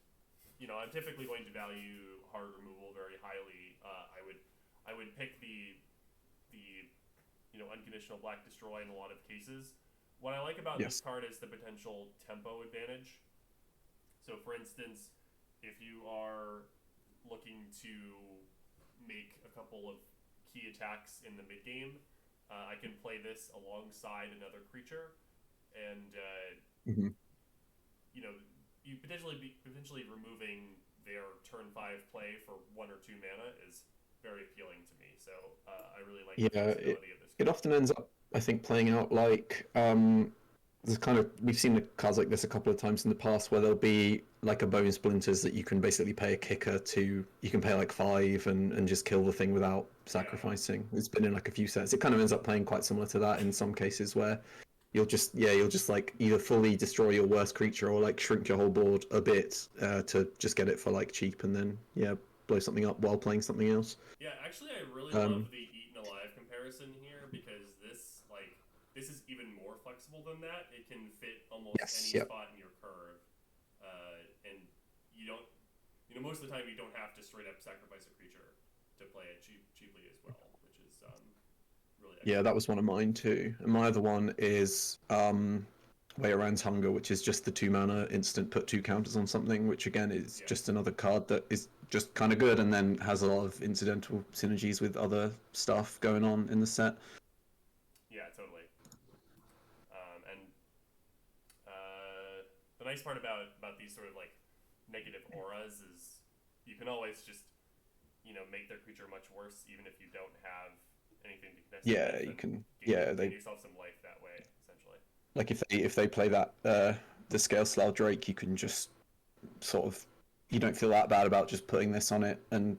I'm typically going to value hard removal very highly. I would pick the unconditional black destroy in a lot of cases. What I like about this Yes. card is the potential tempo advantage. So, for instance, if you are looking to make a couple of key attacks in the mid game, I can play this alongside another creature, and Hmm. you know you potentially removing their turn 5 play for 1 or 2 mana is very appealing to me. So I really like the Yeah, it flexibility of this it card. often ends up, I think, playing out like there's kind of, we've seen the cards like this a couple of times in the past where there'll be like a bone splinters that you can basically pay a kicker to, you can pay like 5 and just kill the thing without Yeah, sacrificing. It's been in like a few sets. It kind of ends up playing quite similar to that in some cases where you'll just like either fully destroy your worst creature or like shrink your whole board a bit to just get it for like cheap, and then yeah, blow something up while playing something else. yeah. Actually, I really love Um, the Eaten Alive comparison here because this is even more flexible than that. It can fit almost yes, any yep. spot in your curve, and you don't. Most of the time you don't have to straight up sacrifice a creature to play it cheaply as well, which is really Yeah, excellent. that was one of mine too. And my other one is Way Hunger, which is just the 2 mana instant put 2 counters on something, which again is Yeah, just another card that is just kind of good and then has a lot of incidental synergies with other stuff going on in the set. yeah, totally. And the nice part about these sort of like negative auras is you can always just make their creature much worse even if you don't have anything to contest it Yeah, with you and can. gain Yeah, gain they yourself some life that way essentially. like if they play that the Scale Slough Drake, you can just sort of, you don't feel that bad about just putting this on it and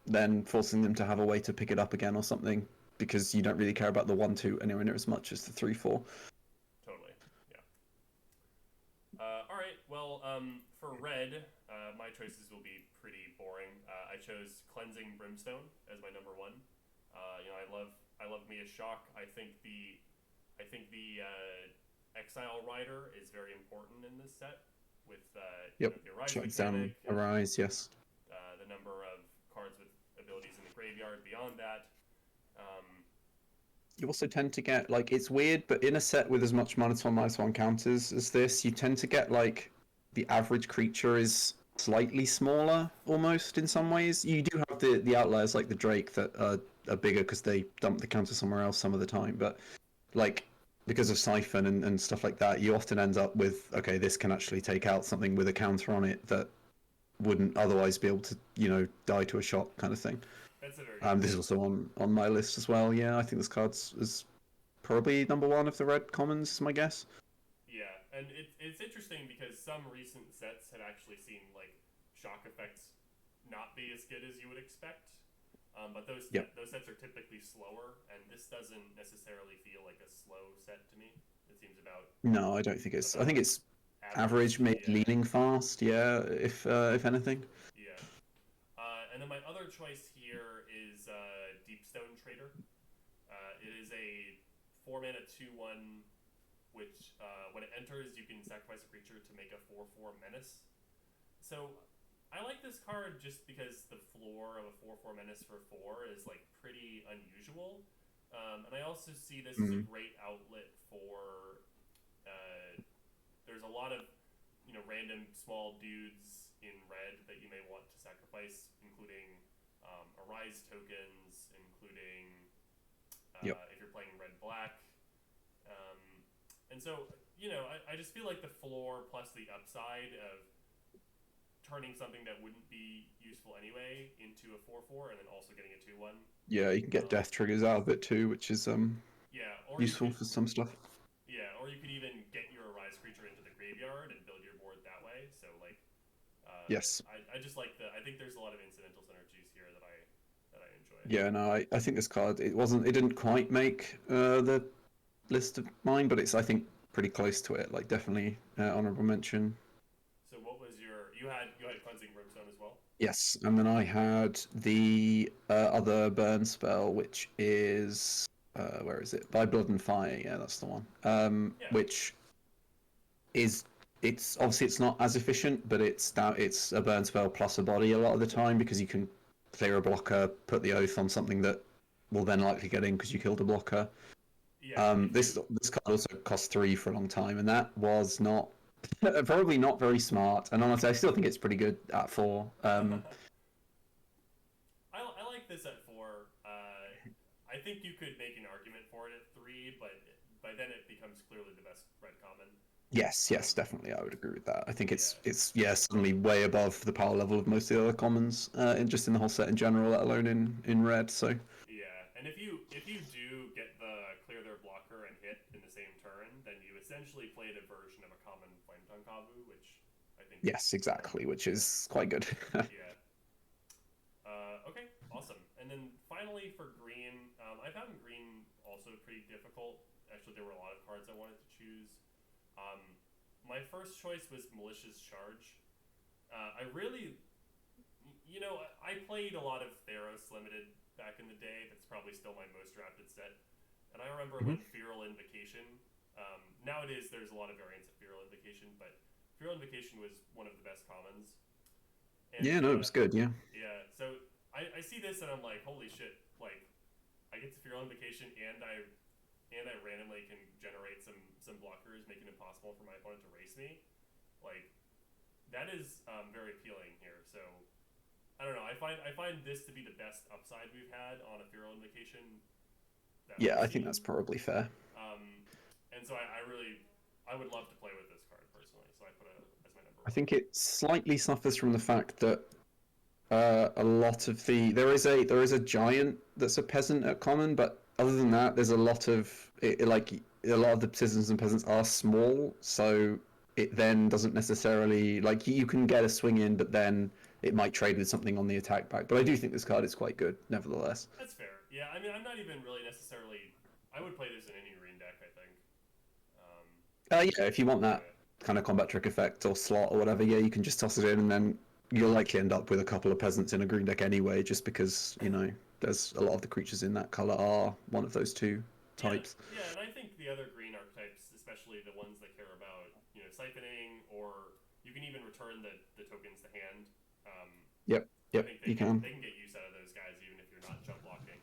then forcing them to have a way to pick it up again or something, because you don't really care about the 1/2 anywhere near as much as the 3/4. Totally. Yeah. All right. Well, for red, my choices will be pretty boring. I chose Cleansing Brimstone as my number one. I love Mia Shock. I think the Exile Rider is very important in this set with Yep. the Arise Shuts down mechanic and Arise, yes. the number of cards with abilities in the graveyard beyond that. You also tend to get, like, it's weird, but in a set with as much -1/-1 counters as this, you tend to get like the average creature is slightly smaller almost in some ways. You do have the outliers like the Drake that are bigger because they dump the counter somewhere else some of the time, but like because of Siphon and stuff like that, you often end up with, okay, this can actually take out something with a counter on it that wouldn't otherwise be able to, die to a shot kind of thing. That's a very good This is point. also on my list as well. Yeah, I think this card's is probably number one of the red commons, is my guess. Yeah, and it's interesting because some recent sets have actually seen like shock effects not be as good as you would expect. But Yep. those sets are typically slower, and this doesn't necessarily feel like a slow set to me. It seems No, I don't think it's. I think about it's average, average. maybe Yeah, leaning fast. Yeah, if anything. yeah. And then my other choice here is Deep Stone Trader. It is a 4 mana 2/1 which when it enters, you can sacrifice a creature to make a 4/4 menace. So I like this card just because the floor of a 4/4 menace for 4 is like pretty unusual. And I also see this as a Mm. great outlet for. Uh, there's a lot of random small dudes in red that you may want to sacrifice, including Arise tokens, including Yep. if you're playing red black. Um, and so, I just feel like the floor plus the upside of turning something that wouldn't be useful anyway into a 4/4 and then also getting a 2/1. Yeah, you can get Um, death triggers out of it too, which is yeah, or you useful could for some stuff. even get your Arise creature into the graveyard and build your board that way. So like, Yes. I just like I think there's a lot of incidental synergies here that I enjoy. Yeah, no, I think this card it didn't quite make the list of mine, but it's I think pretty close to it. Like definitely honorable mention. So what was you had cleansing brimstone as well? Yes, and then I had the other burn spell, which is where is it? By Blood and Fire. Yeah, that's the one. Yeah, Which is it's obviously it's not as efficient, but it's a burn spell plus a body a lot of the time because you can clear a blocker, put the oath on something that will then likely get in because you killed a blocker. yeah. If you This card also cost 3 for a long time, and that was not probably not very smart. And honestly, I still think it's pretty good at 4. I like this at 4. I think you could make an argument for it at 3, but by then it becomes clearly the best red common. Yes, Um, yes, definitely, I would agree with that. I think yeah, it's yeah suddenly way above the power level of most of the other commons, in the whole set in general, let alone in red. So yeah. And if you do get the clear their blocker and hit in the same turn, then you essentially played a version of a common Flame Tongue Kavu, which I think is yes, exactly, which yeah, is quite good. yeah. Okay, awesome. And then finally for green, I found green also pretty difficult. Actually, there were a lot of cards I wanted to choose. Um, my first choice was Malicious Charge. I really, I played a lot of Theros Limited back in the day. That's probably still my most drafted set. And I remember Mhm. when Feral Invocation. Nowadays, there's a lot of variants of Feral Invocation, but Feral Invocation was one of the best commons. And Yeah, no, it was good. Yeah, yeah, so I see this and I'm like, holy shit! Like, I get to Feral Invocation and I randomly can generate some blockers, making it impossible for my opponent to race me. Like, that is very appealing here. So I don't know. I find this to be the best upside we've had on a Feral Invocation that yeah, I've I think seen. that's probably fair. And so I would love to play with this card personally. So I put it as my number I one. think it slightly suffers from the fact that a lot of there is a giant that's a peasant at common, but other than that, there's a lot of like a lot of the citizens and peasants are small, so it then doesn't necessarily like you can get a swing in, but then it might trade with something on the attack back. But I do think this card is quite good, nevertheless. That's fair. Yeah, I mean, I'm not even really necessarily. I would play this in any green deck. I think. Um, Yeah, if you want that yeah. kind of combat trick effect or slot or whatever, yeah, you can just toss it in, and then you'll likely end up with a couple of peasants in a green deck anyway, just because there's a lot of the creatures in that color are one of those two Yeah, types. yeah, and I think the other green archetypes, especially the ones that care about siphoning, or you can even return the tokens to hand. Um, Yep, I yep, think you can. they can get use out of those guys even if you're not jump blocking.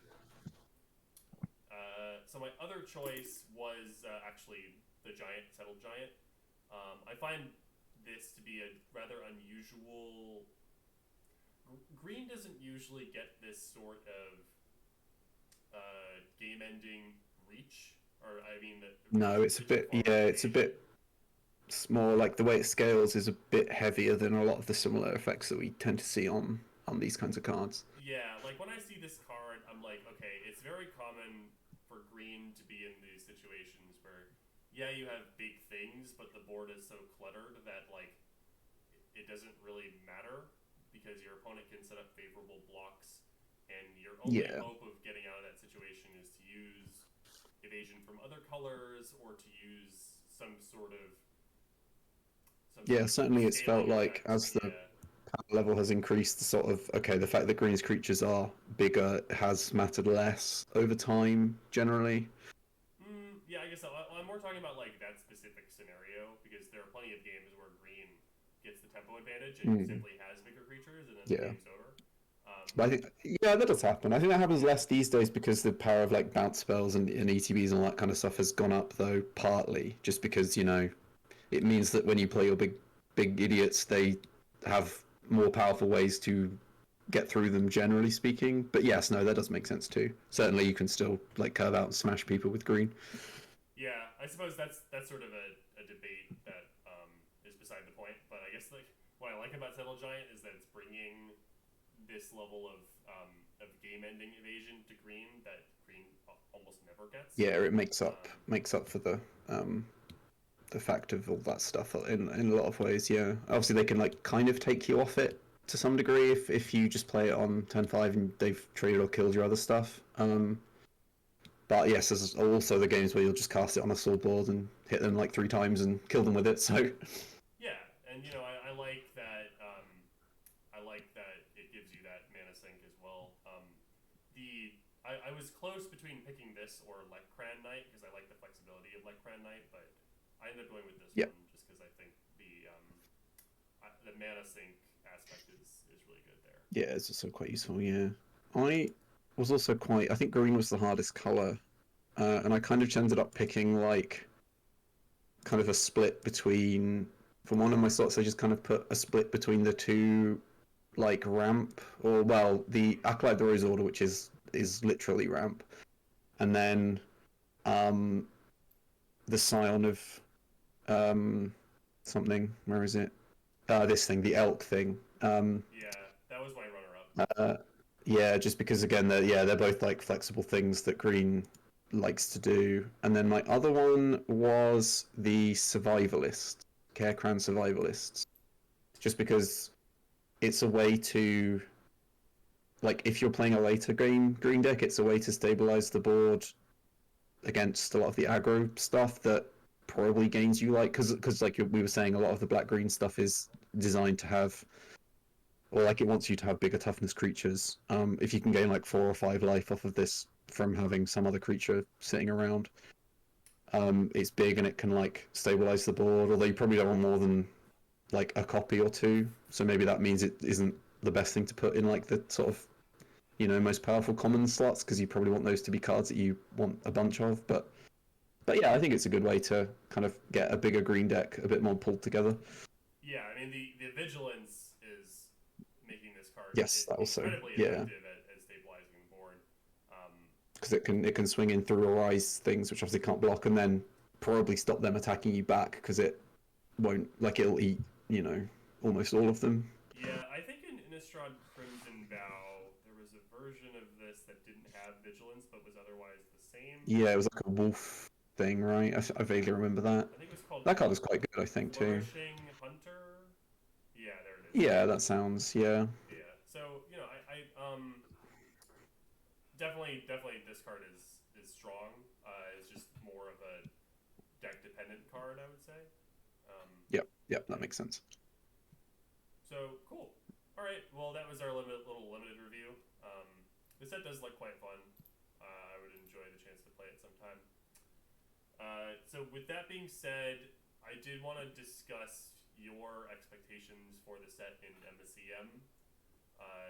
So my other choice was actually the giant settled giant. I find this to be a rather unusual. Green doesn't usually get this sort of game-ending reach, or I mean the No, it's a reach in the bit, form of yeah, it's a evasion. bit more like the way it scales is a bit heavier than a lot of the similar effects that we tend to see on these kinds of cards. Yeah, like when I see this card, I'm like, okay, it's very common for green to be in these situations where, yeah, you have big things, but the board is so cluttered that like it doesn't really matter because your opponent can set up favorable blocks, and your only Yeah, hope of getting out of that situation is to use evasion from other colors or to use some yeah, sort of certainly it's felt scaling like effect. as the Yeah, power level has increased, the sort of okay, the fact that green's creatures are bigger has mattered less over time generally. Yeah, I guess I'm more talking about like that specific scenario because there are plenty of games where green gets the tempo advantage and Mm, simply has bigger creatures, and then the yeah. game's over. But I think, yeah, that does happen. I think that happens less these days because the power of like bounce spells and ETBs and all that kind of stuff has gone up, though, partly just because, it means that when you play your big idiots, they have more powerful ways to get through them, generally speaking. But yes, no, that does make sense too. Certainly, you can still like curve out and smash people with green. Yeah, I suppose that's sort of a debate that is beside the point. But I guess like what I like about Settle Giant is that it's bringing this level of game-ending evasion to green that green almost never gets. Yeah, it Um, makes up for the fact of all that stuff in a lot of ways. Yeah, obviously they can like kind of take you off it to some degree if you just play it on turn 5 and they've traded or killed your other stuff. But yes, there's also the games where you'll just cast it on a sword and hit them like 3 times and kill them with it. So yeah, and you know I like that. I like that it gives you that mana sink as well. The I was close between picking this or Lekran Knight because I like the flexibility of Lekran Knight, but I ended up going with this yeah, one just because I think the mana sink aspect is really good there. yeah, it's also quite useful. Yeah, I was also quite. I think green was the hardest color, and I kind of just ended up picking like kind of a split between. For one of my slots, I just kind of put a split between the two, like ramp or well, the Acolyte of the Rose Order, which is literally ramp, and then um the Scion of um something. Where is it? This thing, the elk thing. Yeah, that was my runner up. Uh, yeah, just because again, they're both like flexible things that green likes to do. And then my other one was the Survivalist, Carecran Survivalists, just because it's a way to like if you're playing a later green deck, it's a way to stabilize the board against a lot of the aggro stuff that probably gains you like because like we were saying, a lot of the black green stuff is designed to have or like it wants you to have bigger toughness creatures. If you can gain like 4 or 5 life off of this from having some other creature sitting around, it's big and it can like stabilize the board. Although you probably don't want more than like a copy or two, so maybe that means it isn't the best thing to put in like the sort of most powerful common slots because you probably want those to be cards that you want a bunch of. But yeah, I think it's a good way to kind of get a bigger green deck a bit more pulled together. Yeah, I mean the vigilance is making this card Yes, that also, incredibly yeah, effective at stabilizing the board. Um, because it can swing in through or rise things which obviously can't block, and then probably stop them attacking you back because it won't like it'll eat almost all of them. yeah, I think in Innistrad Crimson Vow there was a version of this that didn't have vigilance but was otherwise the same. Yeah, it was like a wolf thing, right? I vaguely remember that. I think it was called That card was quite good, I think, too. Flourishing Hunter. Yeah, there it is. Yeah, that sounds, yeah. Yeah. So you know, definitely this card is strong. It's just more of a deck dependent card, I would say. Yep, that makes sense. So cool. All right. Well, that was our little limited review. The set does look quite fun. I would enjoy the chance to play it sometime. So with that being said, I did want to discuss your expectations for the set in MSCM.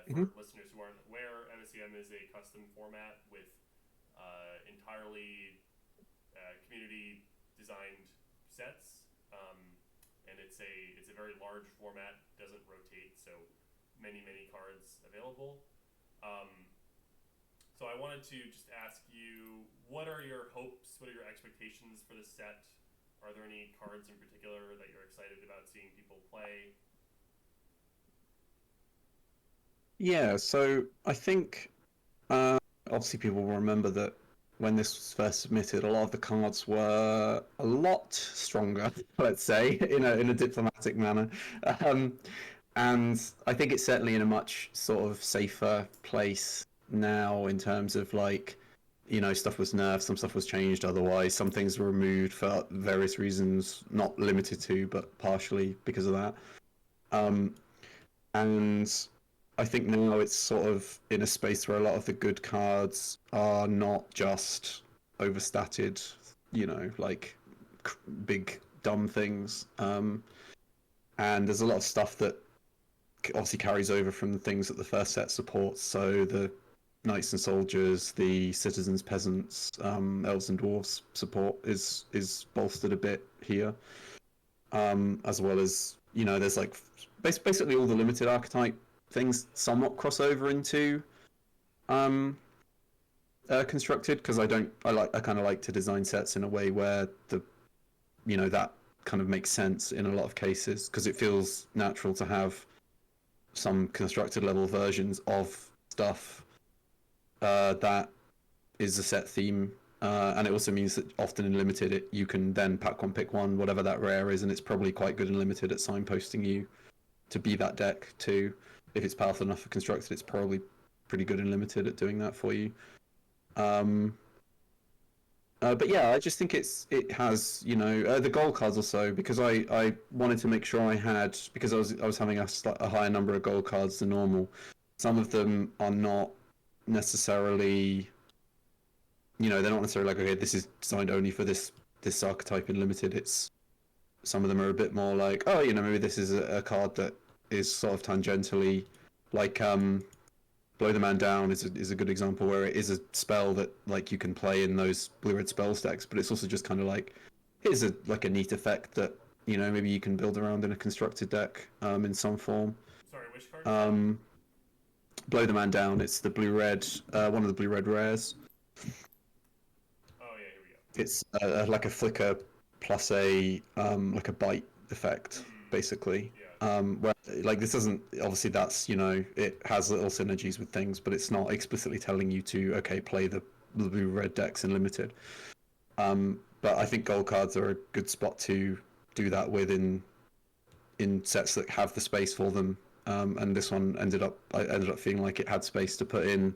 For Hmm. listeners who aren't aware, MSCM is a custom format with entirely community designed sets, and it's a very large format. Doesn't rotate, so many cards available. Um, so I wanted to just ask you, what are your hopes? What are your expectations for the set? Are there any cards in particular that you're excited about seeing people play? Yeah, so I think uh, obviously people will remember that when this was first submitted, a lot of the cards were a lot stronger, let's say, in a diplomatic manner. Um, and I think it's certainly in a much sort of safer place now in terms of like, stuff was nerfed, some stuff was changed otherwise, some things were removed for various reasons, not limited to, but partially because of that. Um, and I think now it's sort of in a space where a lot of the good cards are not just overstated, like big dumb things. And there's a lot of stuff that obviously carries over from the things that the first set supports. So the knights and soldiers, the citizens, peasants, elves and dwarves support is bolstered a bit here. as well as there's like basically all the limited archetype things somewhat cross over into um, constructed because I kind of like to design sets in a way where that kind of makes sense in a lot of cases because it feels natural to have some constructed level versions of stuff that is a set theme. And it also means that often in limited, you can then pack one, pick one, whatever that rare is, and it's probably quite good in limited at signposting you to be that deck too. If it's powerful enough for constructed, it's probably pretty good in limited at doing that for you. Um, but yeah, I just think it has the gold cards also because I wanted to make sure I had because I was having a higher number of gold cards than normal. Some of them are not necessarily they're not necessarily like okay this is designed only for this archetype in limited. It's some of them are a bit more like oh maybe this is a card that is sort of tangentially like Blow the Man Down is a good example where it is a spell that like you can play in those blue red spell stacks, but it's also just kind of like here's a neat effect that maybe you can build around in a constructed deck in some form. Sorry, which card? Blow the Man Down. It's the blue red one of the blue red rares. Oh yeah, here we go. It's like a flicker plus a like a bite effect basically. Yeah. Where like this doesn't obviously that's it has little synergies with things, but it's not explicitly telling you to play the blue red decks in limited. But I think gold cards are a good spot to do that with in sets that have the space for them. And this one I ended up feeling like it had space to put in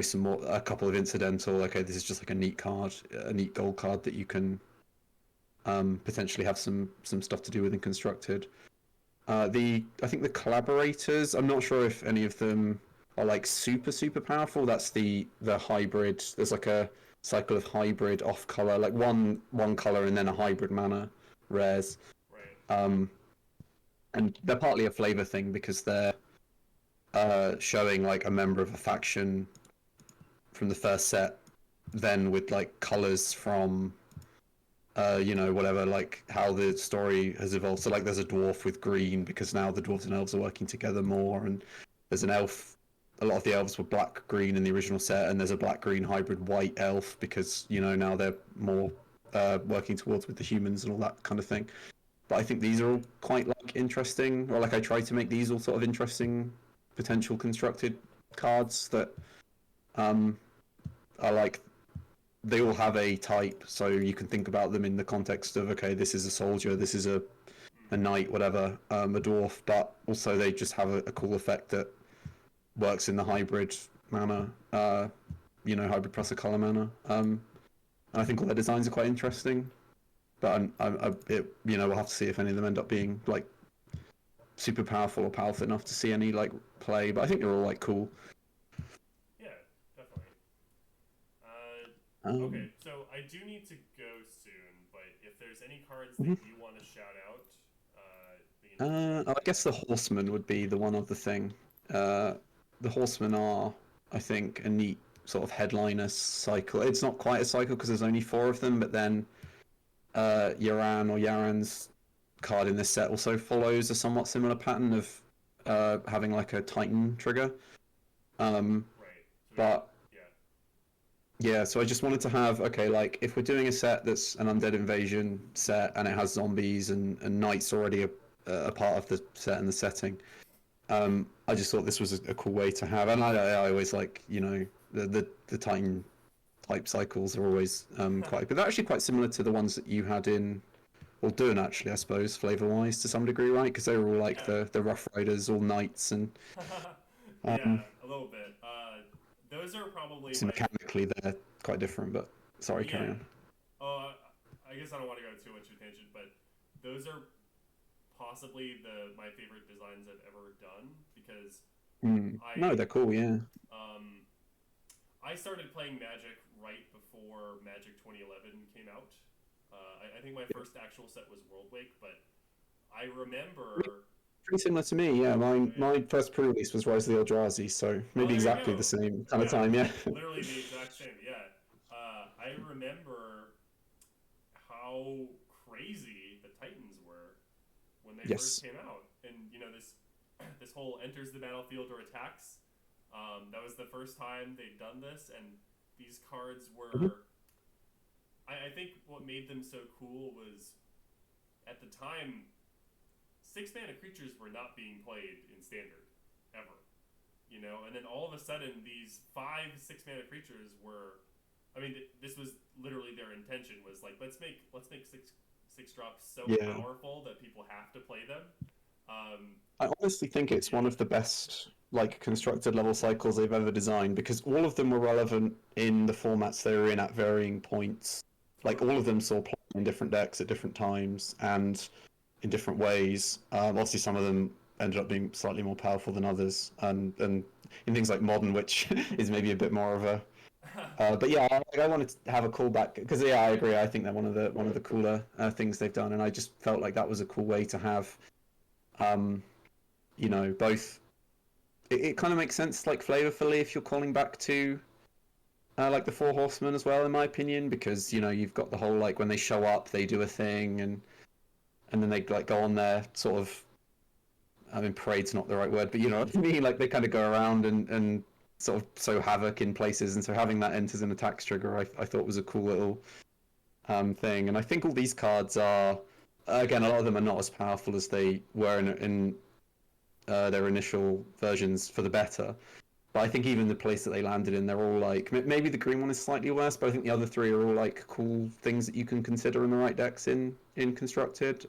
some more a couple of incidental. Okay, this is just like a neat card, a neat gold card that you can potentially have some stuff to do with in constructed. I think the collaborators. I'm not sure if any of them are like super powerful. That's the hybrid. There's like a cycle of hybrid off color, like one color and then a hybrid mana rares. Right. And they're partly a flavor thing because they're showing like a member of a faction from the first set, then with like colors from whatever, like how the story has evolved. So like there's a dwarf with green because now the dwarves and elves are working together more, and there's an elf. A lot of the elves were black green in the original set, and there's a black green hybrid white elf because now they're more working towards with the humans and all that kind of thing. But I think these are all quite like interesting, or like I try to make these all sort of interesting potential constructed cards that are like they all have a type, so you can think about them in the context of okay, this is a soldier, this is a knight, whatever, a dwarf, but also they just have a cool effect that works in the hybrid manner, hybrid plus a color manner. And I think all their designs are quite interesting, but we'll have to see if any of them end up being like super powerful or powerful enough to see any like play. But I think they're all like cool. Yeah, definitely. Um, Okay, so I do need to go soon, but if there's any cards that mhm. you want to shout out, we can do I that. guess the Horseman would be the one other thing. The Horsemen are, I think, a neat sort of headliner cycle. It's not quite a cycle because there's only four of them, but then Yaran's card in this set also follows a somewhat similar pattern of having like a Titan trigger. Um, Right. So we, but yeah. yeah, so I just wanted to have okay, like if we're doing a set that's an undead invasion set and it has zombies and knights already a part of the set and the setting. I just thought this was a cool way to have, and I always like the Titan type cycles are always quite, but they're actually quite similar to the ones that you had in, well, Dune actually, I suppose, flavor wise to some degree, right? Because they were all like Yeah. the Rough Riders, all knights, and um, Yeah, a little bit. Those are probably so my mechanically they're quite different. But sorry, carry yeah. on. I guess I don't want to go too much of a tangent, but those are possibly my favorite designs I've ever done because No, I they're cool. Yeah. um I started playing Magic right before Magic 2011 came out. I think my first actual set was World Wake, but I remember. Pretty similar to me, yeah. Oh yeah. My first pre-release was Rise of the Eldrazi, so Oh, maybe there you exactly the go. same kind of Yeah, time, yeah. literally the exact same. Yeah. I remember how crazy the Titans were they first Yes. came out, and this this whole enters the battlefield or attacks. That was the first time they'd done this, and these cards Mhm. were. I think what made them so cool was at the time, 6 mana creatures were not being played in standard ever. And then all of a sudden, these 5 6 mana creatures were. I mean, this was literally their intention was like let's make six drops so Yeah. powerful that people have to play them. I honestly think it's one Yeah, of the best like constructed level cycles they've ever designed because all of them were relevant in the formats they were in at varying points. Like all totally. of them saw play in different decks at different times and in different ways. Obviously, some of them ended up being slightly more powerful than others, and in things like modern, which is maybe a bit more of a. But yeah, I wanted to have a callback because yeah, I agree. I think they're one of the cooler things they've done, and I just felt like that was a cool way to have. Um, both. It kind of makes sense, like flavorfully, if you're calling back to like the Four Horsemen as well, in my opinion, because Yeah, you've got the whole like when they show up, they do a thing, and then they like go on their sort of. I mean, parade's not the right word, but you know what I mean. Like they kind of go around and sort of sow havoc in places, and so having that enters an attack trigger, I thought was a cool little thing. And I think all these cards are, again, a lot of them are not as powerful as they were in their initial versions for the better. But I think even the place that they landed in, they're all like maybe the green one is slightly worse, but I think the other three are all like cool things that you can consider in the right decks in constructed.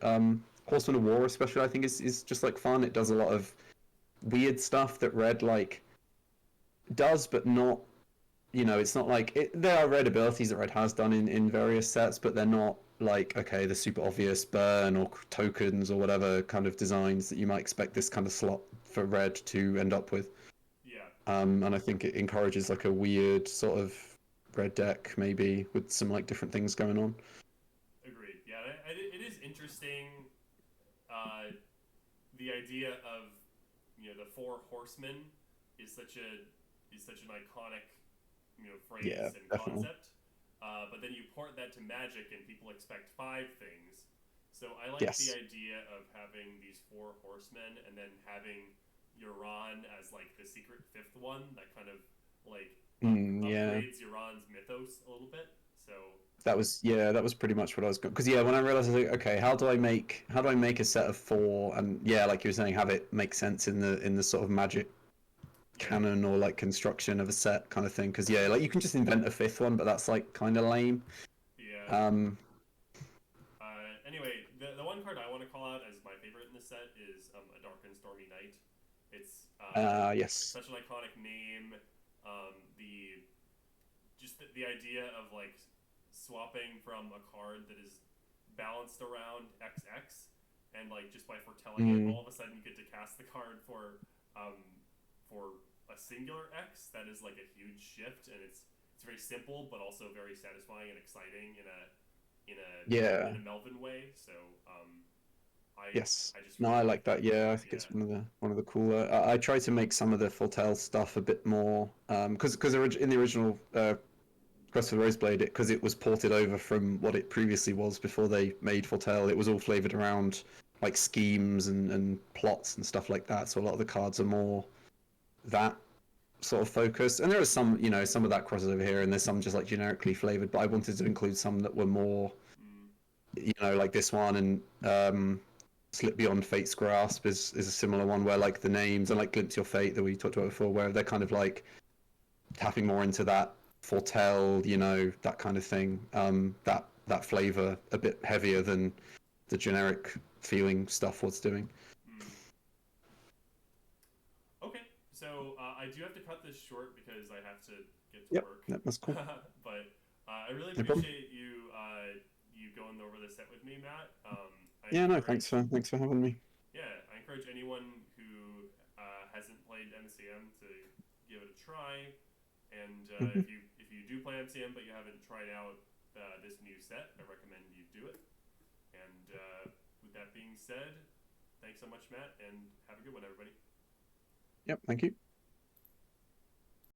Horseman of War, especially, I think is just like fun. It does a lot of weird stuff that red like does, but not. It's not like there are red abilities that red has done in various sets, but they're not like okay, the super obvious burn or tokens or whatever kind of designs that you might expect this kind of slot for red to end up with. yeah, And I think it encourages like a weird sort of red deck maybe with some like different things going on. agreed. Yeah, it is interesting. Uh, the idea of the Four Horsemen is such an iconic Yeah, phrase and definitely. concept. But then you port that to Magic, and people expect 5 things. So I like the Yes. idea of having these Four Horsemen, and then having Euron as like the secret fifth one that kind of like Yeah. upgrades Euron's mythos a little bit. So That was pretty much what I was going because yeah, when I realized I was like, okay, how do I make a set of four and yeah, like you were saying, have it make sense in the sort of magic yeah, canon or like construction of a set kind of thing because yeah, like you can just invent a fifth one, but that's like kind of lame. yeah. Um, Anyway, the one card I want to call out as my favorite in this set is a Dark and Stormy Night. It's yes. such an iconic name. The just the idea of like swapping from a card that is balanced around XX, and like just by foretelling it, Mm, all of a sudden you get to cast the card um, for a singular X. That is like a huge shift, and it's very simple, but also very satisfying and exciting in a yeah. in a Melvin way. So Yes. I just No, really I like like that that. card. Yeah, I think Yeah, it's one of the cooler. I try to make some of the Fortel stuff a bit more because in the original Quest for the Roseblade, because it was ported over from what it previously was before they made Fortel, it was all flavored around like schemes and plots and stuff like that. So a lot of the cards are more that sort of focus. And there are some, some of that crosses over here, and there's some just like generically flavored. But I wanted to include some that were more, mm, like this one and Slip Beyond Fate's Grasp is a similar one where like the names and like Glimpse Your Fate that we talked about before, where they're kind of like tapping more into that foretell, that kind of thing. That flavor a bit heavier than the generic feeling stuff was doing. mm. Okay, so I do have to cut this short because I have to get to Yep, work. that's cool. But I really No problem. appreciate you going over this set with me, Matt. I Yeah, no, thanks encourage for thanks for having me. I encourage anyone who hasn't played MCM to give it a try. And Hmm. if you do play MCM but you haven't tried out this new set, I recommend you do it. And with that being said, thanks so much, Matt, and have a good one, everybody. Yep, thank you.